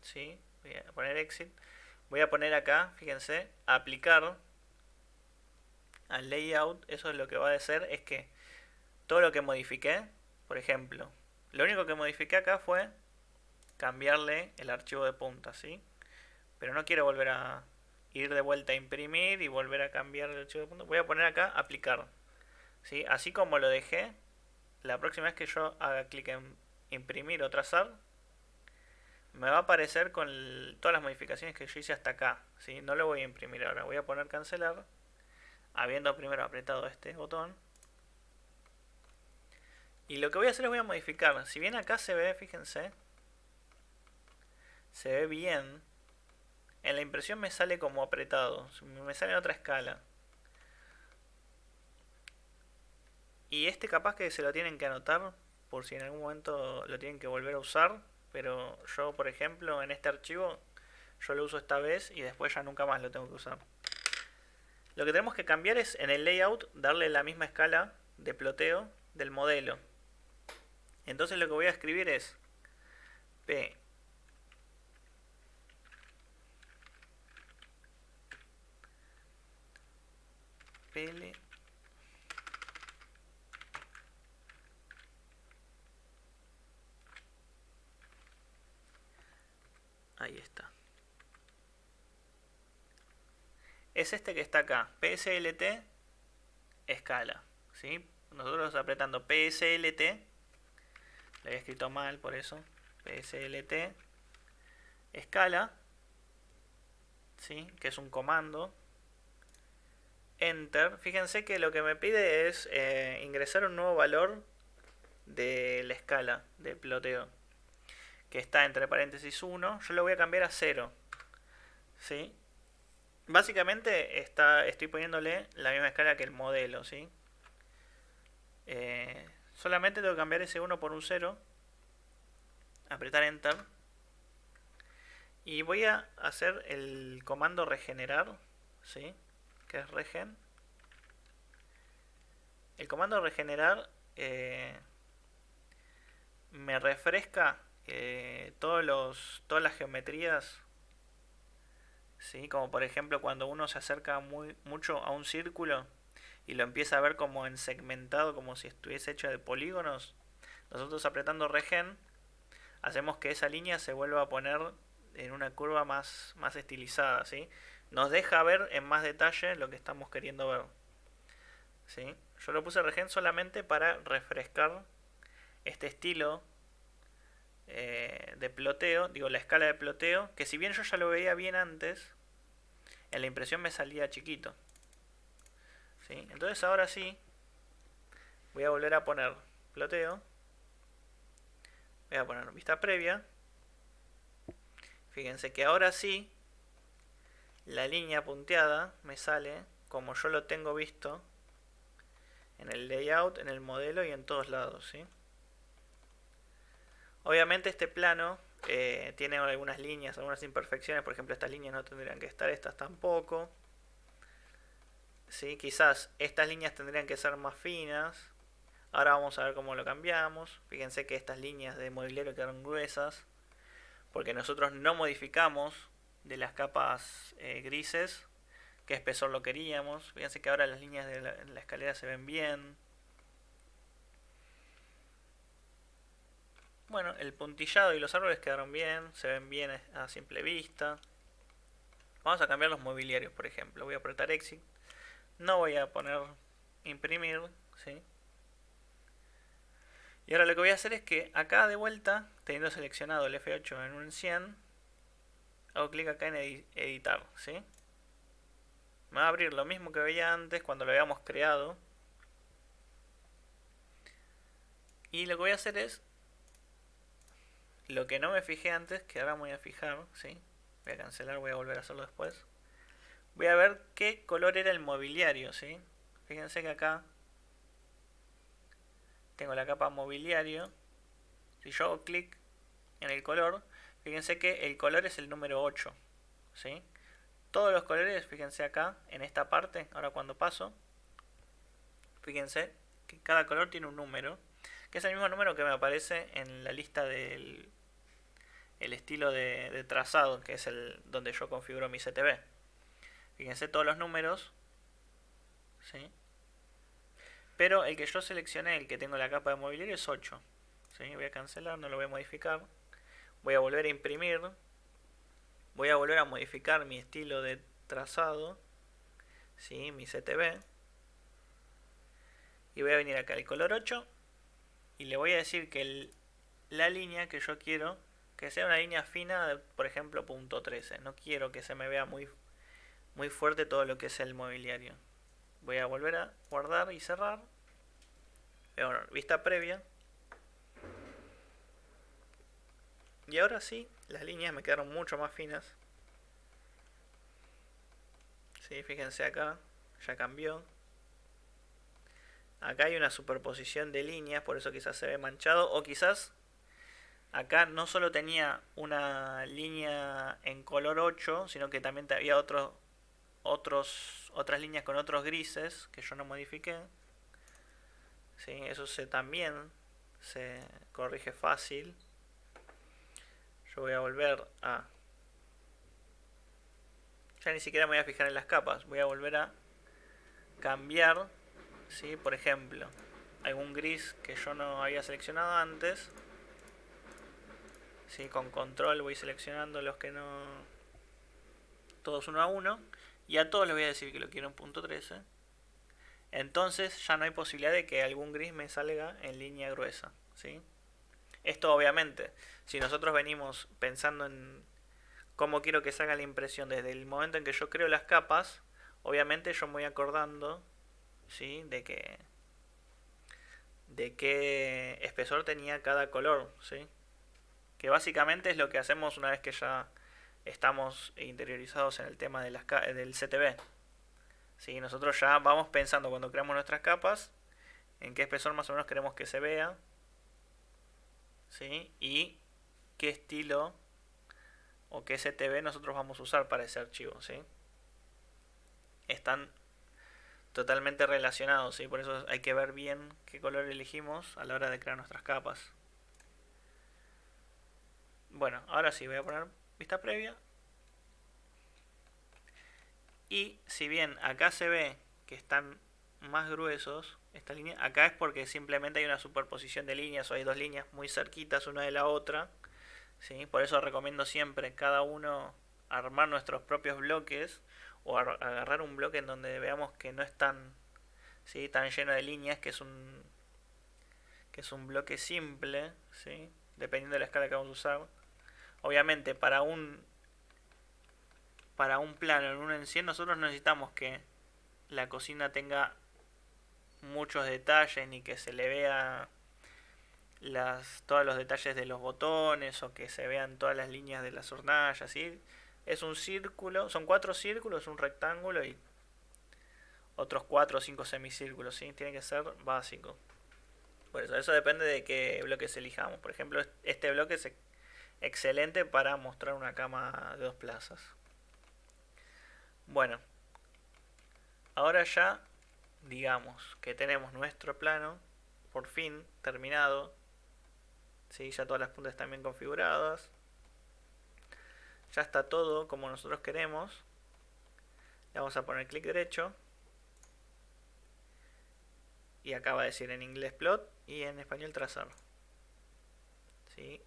¿sí? Voy a poner exit, voy a poner acá, fíjense, aplicar al layout. Eso es lo que va a hacer es que todo lo que modifiqué, por ejemplo, lo único que modifiqué acá fue cambiarle el archivo de punta, ¿sí? Pero no quiero volver a ir de vuelta a imprimir y volver a cambiar el archivo de punta. Voy a poner acá aplicar, ¿sí? Así como lo dejé, la próxima vez que yo haga clic en imprimir o trazar, me va a aparecer con todas las modificaciones que yo hice hasta acá, ¿sí? No lo voy a imprimir ahora, voy a poner cancelar, habiendo primero apretado este botón. Y lo que voy a hacer es voy a modificar. Si bien acá se ve, fíjense, se ve bien, en la impresión me sale como apretado, me sale en otra escala. Y este capaz que se lo tienen que anotar por si en algún momento lo tienen que volver a usar. Pero yo, por ejemplo, en este archivo, yo lo uso esta vez y después ya nunca más lo tengo que usar. Lo que tenemos que cambiar es en el layout darle la misma escala de ploteo del modelo. Entonces lo que voy a escribir es P PL ahí está. Es este que está acá, PSLT escala, ¿sí? Nosotros apretando PSLT, lo había escrito mal por eso, PSLT escala, ¿sí? Que es un comando, Enter, fíjense que lo que me pide es ingresar un nuevo valor de la escala de ploteo, que está entre paréntesis 1. Yo lo voy a cambiar a 0. ¿Sí? Básicamente estoy poniéndole la misma escala que el modelo. ¿Sí? Solamente tengo que cambiar ese 1 por un 0. Apretar Enter. Y voy a hacer el comando regenerar. ¿Sí? Que es regen. El comando regenerar me refresca todas las geometrías, ¿sí? Como por ejemplo cuando uno se acerca mucho a un círculo y lo empieza a ver como en segmentado, como si estuviese hecho de polígonos. Nosotros apretando regen hacemos que esa línea se vuelva a poner en una curva más estilizada, ¿sí? Nos deja ver en más detalle lo que estamos queriendo ver, ¿sí? Yo lo puse regen solamente para refrescar este estilo de ploteo, digo la escala de ploteo, que si bien yo ya lo veía bien antes, en la impresión me salía chiquito. ¿Sí? Entonces ahora sí, voy a volver a poner ploteo, voy a poner vista previa. Fíjense que ahora sí, la línea punteada me sale como yo lo tengo visto en el layout, en el modelo y en todos lados, ¿sí? Obviamente este plano tiene algunas líneas, algunas imperfecciones. Por ejemplo, estas líneas no tendrían que estar, estas tampoco. ¿Sí? Quizás estas líneas tendrían que ser más finas. Ahora vamos a ver cómo lo cambiamos. Fíjense que estas líneas de mobiliario quedaron gruesas, porque nosotros no modificamos de las capas grises qué espesor lo queríamos. Fíjense que ahora las líneas de la escalera se ven bien. Bueno, el puntillado y los árboles quedaron bien, se ven bien a simple vista. Vamos a cambiar los mobiliarios, por ejemplo. Voy a apretar Exit. No voy a poner imprimir, ¿sí? Y ahora lo que voy a hacer es que acá de vuelta, teniendo seleccionado el F8 en un 100, hago clic acá en editar, ¿sí? Me va a abrir lo mismo que veía antes cuando lo habíamos creado. Y lo que voy a hacer es lo que no me fijé antes, que ahora me voy a fijar, ¿sí? Voy a cancelar, voy a volver a hacerlo después. Voy a ver qué color era el mobiliario, ¿sí? Fíjense que acá tengo la capa mobiliario. Si yo hago clic en el color, fíjense que el color es el número 8, ¿sí? Todos los colores, fíjense acá, en esta parte, ahora cuando paso, fíjense que cada color tiene un número, que es el mismo número que me aparece en la lista del estilo de trazado, que es el donde yo configuro mi CTB. Fíjense todos los números, ¿sí? Pero el que yo seleccioné, el que tengo la capa de mobiliario, es 8. ¿Sí? Voy a cancelar, no lo voy a modificar. Voy a volver a imprimir. Voy a volver a modificar mi estilo de trazado, ¿sí? Mi CTB. Y voy a venir acá al color 8. Y le voy a decir que la línea que yo quiero, que sea una línea fina de, por ejemplo, punto 13. No quiero que se me vea muy fuerte todo lo que es el mobiliario. Voy a volver a guardar y cerrar. Bueno, vista previa. Y ahora sí, las líneas me quedaron mucho más finas. Sí, fíjense acá, ya cambió. Acá hay una superposición de líneas, por eso quizás se ve manchado. O quizás acá no solo tenía una línea en color 8, sino que también había otras líneas con otros grises que yo no modifiqué. ¿Sí? Eso también se corrige fácil. Yo voy a volver a... Ya ni siquiera me voy a fijar en las capas. Voy a volver a cambiar, ¿sí? Por ejemplo, algún gris que yo no había seleccionado antes. ¿Sí? Con control voy seleccionando los que no... Todos uno a uno. Y a todos les voy a decir que lo quiero en punto 13. Entonces ya no hay posibilidad de que algún gris me salga en línea gruesa, ¿sí? Esto obviamente, si nosotros venimos pensando en cómo quiero que salga la impresión desde el momento en que yo creo las capas, obviamente yo me voy acordando, ¿sí? De qué espesor tenía cada color, ¿sí? Que básicamente es lo que hacemos una vez que ya estamos interiorizados en el tema de del CTB. ¿Sí? Nosotros ya vamos pensando cuando creamos nuestras capas en qué espesor más o menos queremos que se vea, ¿sí? Y qué estilo o qué CTB nosotros vamos a usar para ese archivo, ¿sí? Están totalmente relacionados, ¿sí? Por eso hay que ver bien qué color elegimos a la hora de crear nuestras capas. Bueno, ahora sí voy a poner vista previa. Y si bien acá se ve que están más gruesos esta línea, acá es porque simplemente hay una superposición de líneas o hay dos líneas muy cerquitas una de la otra, ¿sí? Por eso recomiendo siempre cada uno armar nuestros propios bloques o agarrar un bloque en donde veamos que no es tan, ¿sí? Tan lleno de líneas, que es un bloque simple, ¿sí? Dependiendo de la escala que vamos a usar. Obviamente para un plano en un en 100 nosotros necesitamos que la cocina tenga muchos detalles ni que se le vea todos los detalles de los botones o que se vean todas las líneas de las hornallas, ¿sí? Es un círculo, son 4 círculos, un rectángulo y otros 4 o 5 semicírculos, ¿sí? Tiene que ser básico. Por eso depende de qué bloques elijamos. Por ejemplo, este bloque es excelente para mostrar una cama de 2 plazas. Bueno, ahora ya digamos que tenemos nuestro plano por fin terminado, ¿sí? Ya todas las puntas están bien configuradas, ya está todo como nosotros queremos. Le vamos a poner clic derecho y acá va a decir en inglés plot y en español trazar, ¿sí?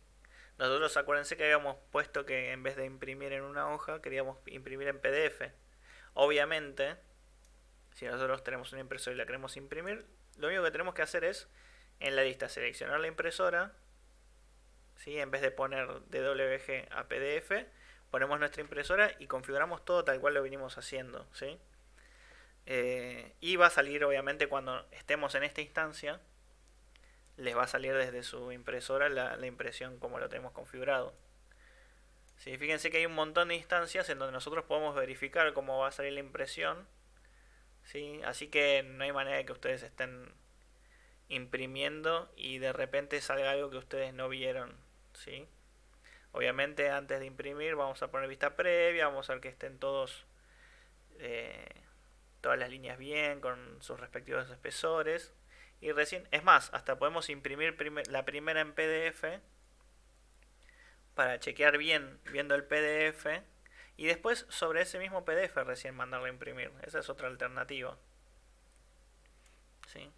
Nosotros acuérdense que habíamos puesto que en vez de imprimir en una hoja queríamos imprimir en PDF. Obviamente, si nosotros tenemos una impresora y la queremos imprimir, lo único que tenemos que hacer es en la lista seleccionar la impresora, ¿sí? En vez de poner DWG a PDF, ponemos nuestra impresora y configuramos todo tal cual lo venimos haciendo, ¿sí? Y va a salir obviamente cuando estemos en esta instancia, les va a salir desde su impresora la impresión como lo tenemos configurado. ¿Sí? Fíjense que hay un montón de instancias en donde nosotros podemos verificar cómo va a salir la impresión, ¿sí? Así que no hay manera de que ustedes estén imprimiendo y de repente salga algo que ustedes no vieron, ¿sí? Obviamente antes de imprimir vamos a poner vista previa, vamos a ver que estén eh, todas las líneas bien con sus respectivos espesores y recién, es más, hasta podemos imprimir la primera en PDF para chequear bien viendo el PDF y después sobre ese mismo PDF recién mandarlo a imprimir. Esa es otra alternativa, ¿sí?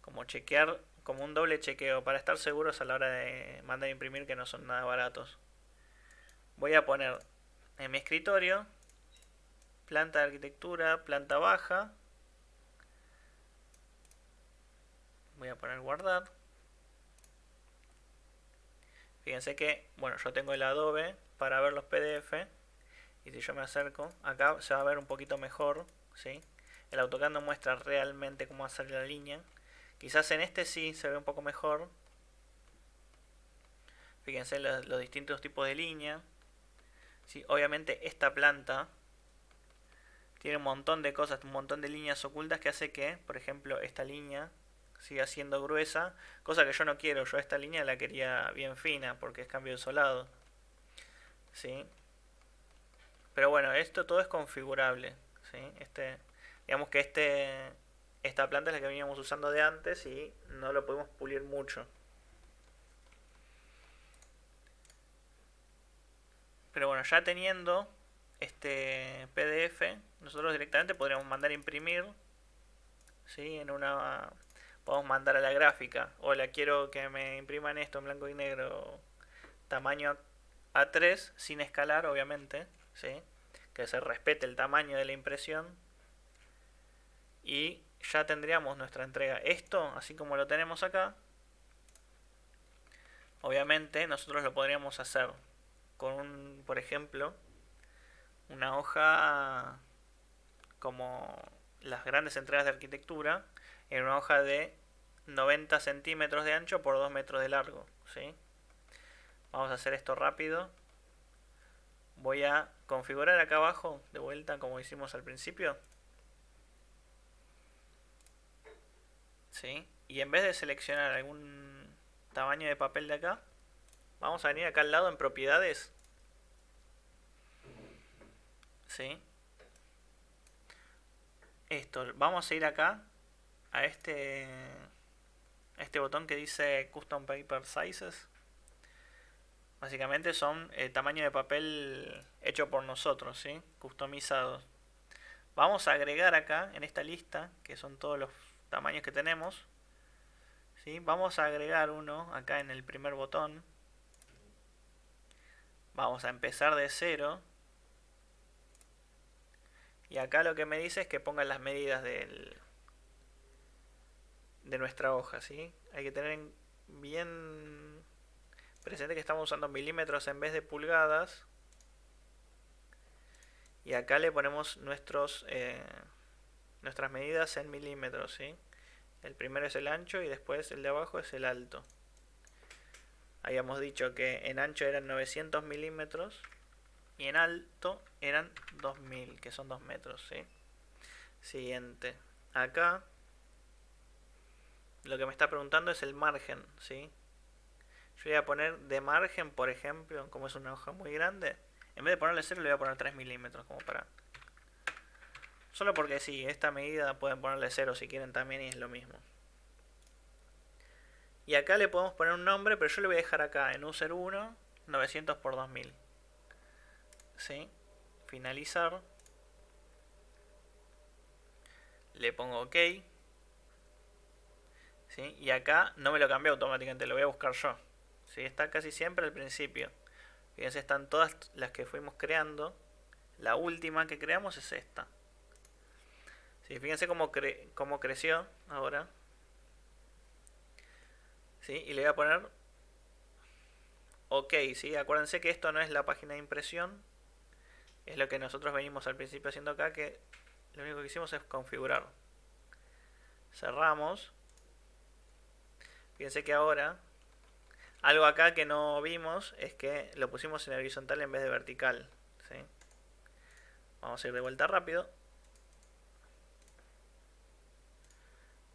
Como chequear, como un doble chequeo para estar seguros a la hora de mandar a imprimir, que no son nada baratos. Voy a poner en mi escritorio planta de arquitectura, planta baja. Voy a poner guardar. Fíjense que, bueno, yo tengo el Adobe para ver los PDF. Y si yo me acerco, acá se va a ver un poquito mejor, ¿sí? El AutoCAD no muestra realmente cómo hacer la línea. Quizás en este sí se ve un poco mejor. Fíjense los distintos tipos de línea. ¿Sí? Obviamente esta planta tiene un montón de cosas, un montón de líneas ocultas que hace que, por ejemplo, esta línea siga siendo gruesa, cosa que yo no quiero. Yo esta línea la quería bien fina porque es cambio de solado, ¿sí? Pero bueno, esto todo es configurable, ¿sí? Digamos que esta planta es la que veníamos usando de antes y no lo podemos pulir mucho. Pero bueno, ya teniendo este PDF, nosotros directamente podríamos mandar a imprimir, ¿sí? Podemos mandar a la gráfica. Hola, quiero que me impriman esto en blanco y negro, tamaño A3, sin escalar, obviamente, ¿sí? Que se respete el tamaño de la impresión. Y ya tendríamos nuestra entrega. Esto, así como lo tenemos acá, obviamente nosotros lo podríamos hacer con por ejemplo, una hoja como las grandes entregas de arquitectura, en una hoja de 90 centímetros de ancho por 2 metros de largo, ¿sí? Vamos a hacer esto rápido. Voy a configurar acá abajo, de vuelta como hicimos al principio, ¿sí? Y en vez de seleccionar algún tamaño de papel de acá, vamos a venir acá al lado en propiedades, ¿sí? Esto, vamos a ir acá a este botón que dice Custom Paper Sizes. Básicamente son tamaño de papel hecho por nosotros, ¿sí? Customizados. Vamos a agregar acá en esta lista, que son todos los tamaños que tenemos, ¿sí? Vamos a agregar uno acá en el primer botón. Vamos a empezar de cero. Y acá lo que me dice es que ponga las medidas de nuestra hoja, ¿sí? Hay que tener bien presente que estamos usando milímetros en vez de pulgadas. Y acá le ponemos nuestras medidas en milímetros, ¿sí? El primero es el ancho y después el de abajo es el alto. Habíamos dicho que en ancho eran 900 milímetros y en alto eran 2000, que son 2 metros, ¿sí? Siguiente. Acá lo que me está preguntando es el margen, ¿sí? Yo voy a poner de margen, por ejemplo, como es una hoja muy grande, en vez de ponerle 0 le voy a poner 3 milímetros, como para... Solo porque sí, esta medida pueden ponerle 0 si quieren también y es lo mismo. Y acá le podemos poner un nombre, pero yo le voy a dejar acá en user 1, 900 por 2000. ¿Sí? Finalizar. Le pongo OK. ¿Sí? Y acá no me lo cambié automáticamente, lo voy a buscar yo. ¿Sí? Está casi siempre al principio. Fíjense, están todas las que fuimos creando. La última que creamos es esta. ¿Sí? Fíjense cómo creció ahora. ¿Sí? Y le voy a poner OK. ¿Sí? Acuérdense que esto no es la página de impresión. Es lo que nosotros venimos al principio haciendo acá, que lo único que hicimos es configurar. Cerramos. Fíjense que ahora, algo acá que no vimos es que lo pusimos en horizontal en vez de vertical, ¿sí? Vamos a ir de vuelta rápido.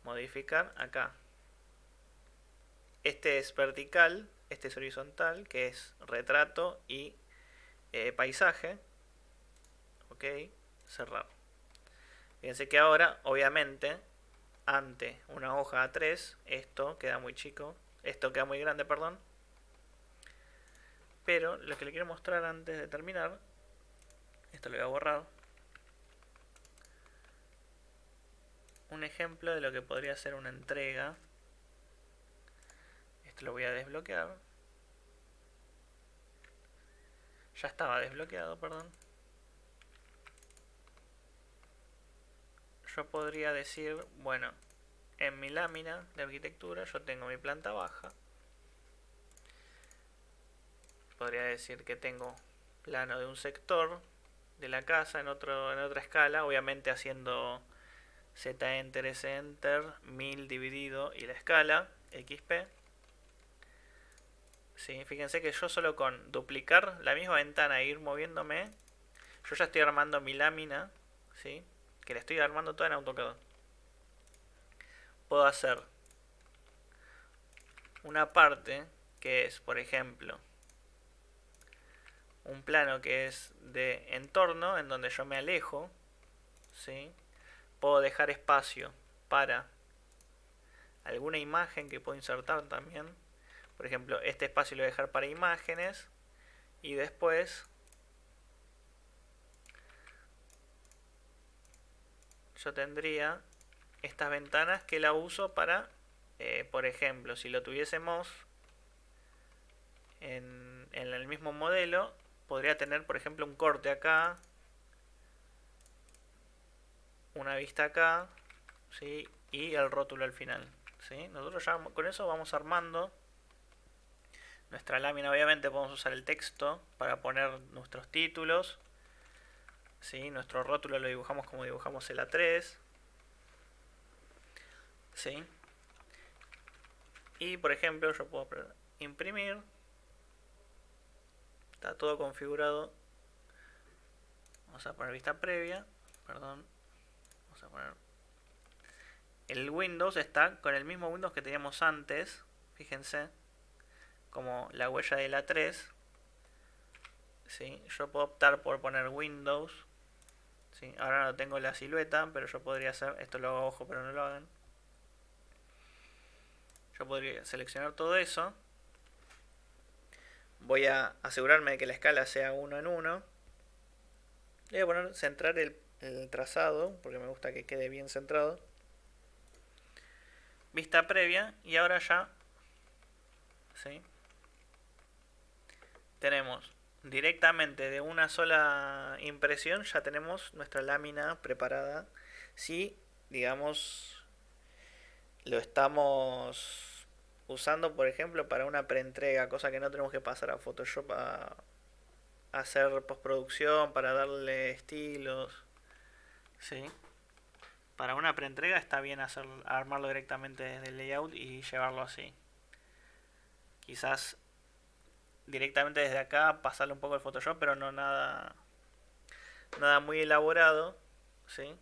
Modificar acá. Este es vertical, este es horizontal, que es retrato y paisaje. Ok, cerrar. Fíjense que ahora, obviamente, ante una hoja A3, esto queda muy chico, esto queda muy grande, perdón. Pero lo que le quiero mostrar antes de terminar, esto lo voy a borrar, un ejemplo de lo que podría ser una entrega. Esto lo voy a desbloquear. Ya estaba desbloqueado, perdón. Yo podría decir, bueno, en mi lámina de arquitectura yo tengo mi planta baja. Podría decir que tengo plano de un sector de la casa en otra escala, obviamente haciendo Z enter, S enter, 1000 dividido y la escala, XP. ¿Sí? Fíjense que yo solo con duplicar la misma ventana e ir moviéndome, yo ya estoy armando mi lámina, ¿sí? Que la estoy armando toda en AutoCAD. Puedo hacer una parte que es, por ejemplo, un plano que es de entorno, en donde yo me alejo, ¿sí? Puedo dejar espacio para alguna imagen que puedo insertar también. Por ejemplo, este espacio lo voy a dejar para imágenes. Y después yo tendría estas ventanas que la uso para, por ejemplo, si lo tuviésemos en el mismo modelo, podría tener, por ejemplo, un corte acá, una vista acá, ¿sí? Y el rótulo al final, ¿sí? Nosotros ya con eso vamos armando nuestra lámina. Obviamente podemos usar el texto para poner nuestros títulos, ¿sí? Nuestro rótulo lo dibujamos como dibujamos el A3, ¿sí? Y por ejemplo yo puedo imprimir, está todo configurado. Vamos a poner vista previa, perdón, vamos a poner... El Windows está con el mismo Windows que teníamos antes, fíjense, como la huella de la 3, ¿sí? Yo puedo optar por poner Windows, ¿sí? Ahora no tengo la silueta, pero yo podría hacer, esto lo hago a ojo pero no lo hagan. Yo podría seleccionar todo eso. Voy a asegurarme de que la escala sea 1 en 1. Le voy a poner centrar el trazado, porque me gusta que quede bien centrado. Vista previa, y ahora ya, ¿sí? Tenemos directamente de una sola impresión, ya tenemos nuestra lámina preparada. Si, digamos, lo estamos usando, por ejemplo, para una preentrega, cosa que no tenemos que pasar a Photoshop a hacer postproducción, para darle estilos, ¿sí? Para una preentrega está bien armarlo directamente desde el layout y llevarlo así. Quizás directamente desde acá pasarle un poco el Photoshop, pero no nada muy elaborado, ¿sí?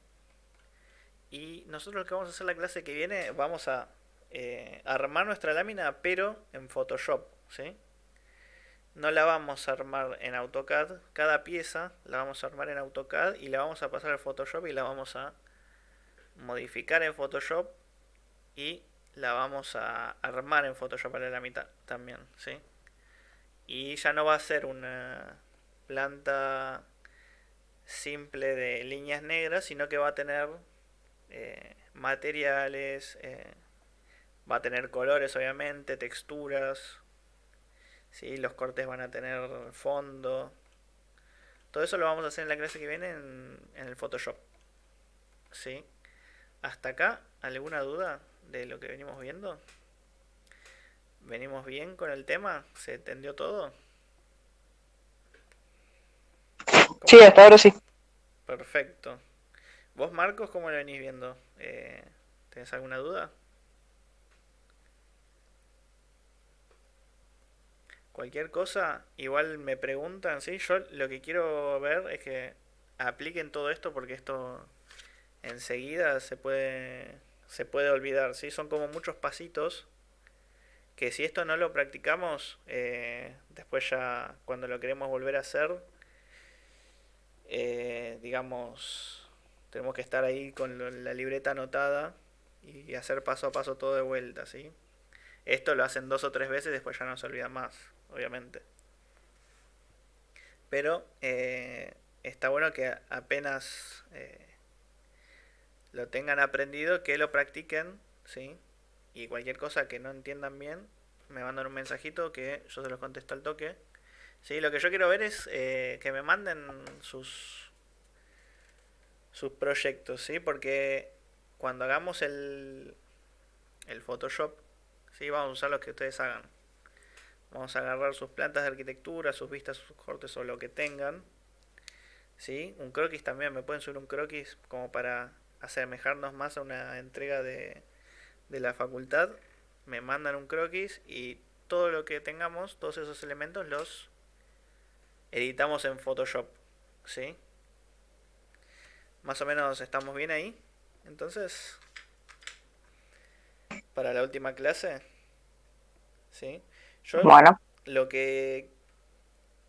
Y nosotros lo que vamos a hacer la clase que viene, vamos a armar nuestra lámina, pero en Photoshop, ¿sí? No la vamos a armar en AutoCAD, cada pieza la vamos a armar en AutoCAD y la vamos a pasar al Photoshop y la vamos a modificar en Photoshop y la vamos a armar en Photoshop a la mitad también, ¿sí? Y ya no va a ser una planta simple de líneas negras, sino que va a tener materiales, va a tener colores obviamente, texturas, ¿sí? Los cortes van a tener fondo. Todo eso lo vamos a hacer en la clase que viene en el Photoshop, ¿sí? Hasta acá, ¿alguna duda de lo que venimos viendo? ¿Venimos bien con el tema? ¿Se entendió todo? Sí, hasta ahora sí. Perfecto. ¿Vos, Marcos, cómo lo venís viendo? ¿Tenés alguna duda? Cualquier cosa, igual me preguntan, ¿sí? Yo lo que quiero ver es que apliquen todo esto porque esto enseguida se puede olvidar, ¿sí? Son como muchos pasitos que si esto no lo practicamos, después ya cuando lo queremos volver a hacer, digamos, tenemos que estar ahí con la libreta anotada y hacer paso a paso todo de vuelta, ¿sí? Esto lo hacen 2 o 3 veces, después ya no se olvida más, obviamente. Pero está bueno que apenas lo tengan aprendido, que lo practiquen, ¿sí? Y cualquier cosa que no entiendan bien, me mandan un mensajito que yo se los contesto al toque. Sí, lo que yo quiero ver es que me manden sus proyectos, ¿sí? Porque cuando hagamos el Photoshop, ¿sí? Vamos a usar los que ustedes hagan. Vamos a agarrar sus plantas de arquitectura, sus vistas, sus cortes o lo que tengan, ¿sí? Un croquis también, me pueden subir un croquis como para asemejarnos más a una entrega de la facultad. Me mandan un croquis y todo lo que tengamos, todos esos elementos los editamos en Photoshop, ¿sí? Más o menos estamos bien ahí. Entonces, para la última clase, ¿sí? Yo Bueno, lo que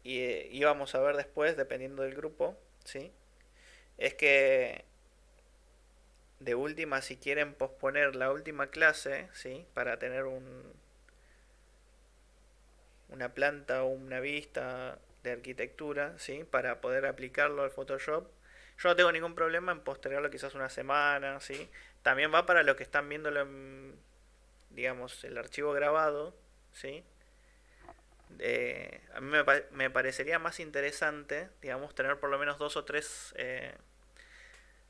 íbamos a ver después, dependiendo del grupo, ¿sí? Es que de última, si quieren posponer la última clase, ¿sí? Para tener una planta o una vista de arquitectura, ¿sí? Para poder aplicarlo al Photoshop. Yo no tengo ningún problema en postergarlo quizás una semana, ¿sí? También va para los que están viéndolo en, digamos, el archivo grabado, ¿sí? A mí me parecería más interesante, digamos, tener por lo menos 2 o 3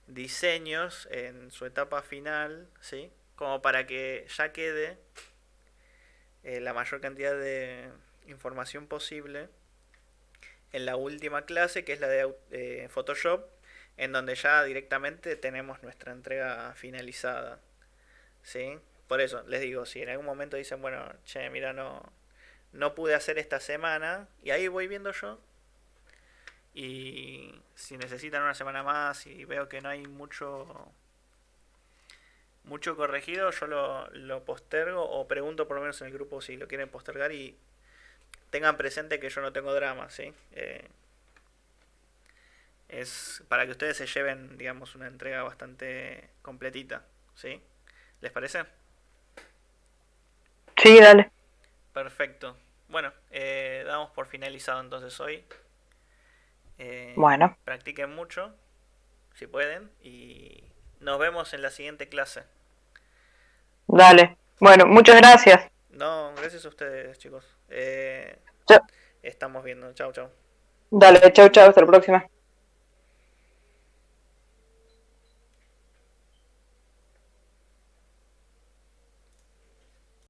diseños en su etapa final, ¿sí? Como para que ya quede la mayor cantidad de información posible en la última clase, que es la de Photoshop, en donde ya directamente tenemos nuestra entrega finalizada. ¿Sí? Por eso les digo, si en algún momento dicen, bueno, che, mira, no pude hacer esta semana, y ahí voy viendo yo, y si necesitan una semana más y veo que no hay mucho corregido, yo lo postergo o pregunto por lo menos en el grupo si lo quieren postergar y tengan presente que yo no tengo drama, ¿sí? Es para que ustedes se lleven, digamos, una entrega bastante completita, ¿sí? ¿Les parece? Sí, dale. Perfecto. Bueno, damos por finalizado entonces hoy. Bueno, Practiquen mucho, si pueden, y nos vemos en la siguiente clase. dale. Bueno, muchas gracias. No, gracias a ustedes, chicos. Chao. Estamos viendo. Chao, chao. Dale, chau, chau, hasta la próxima.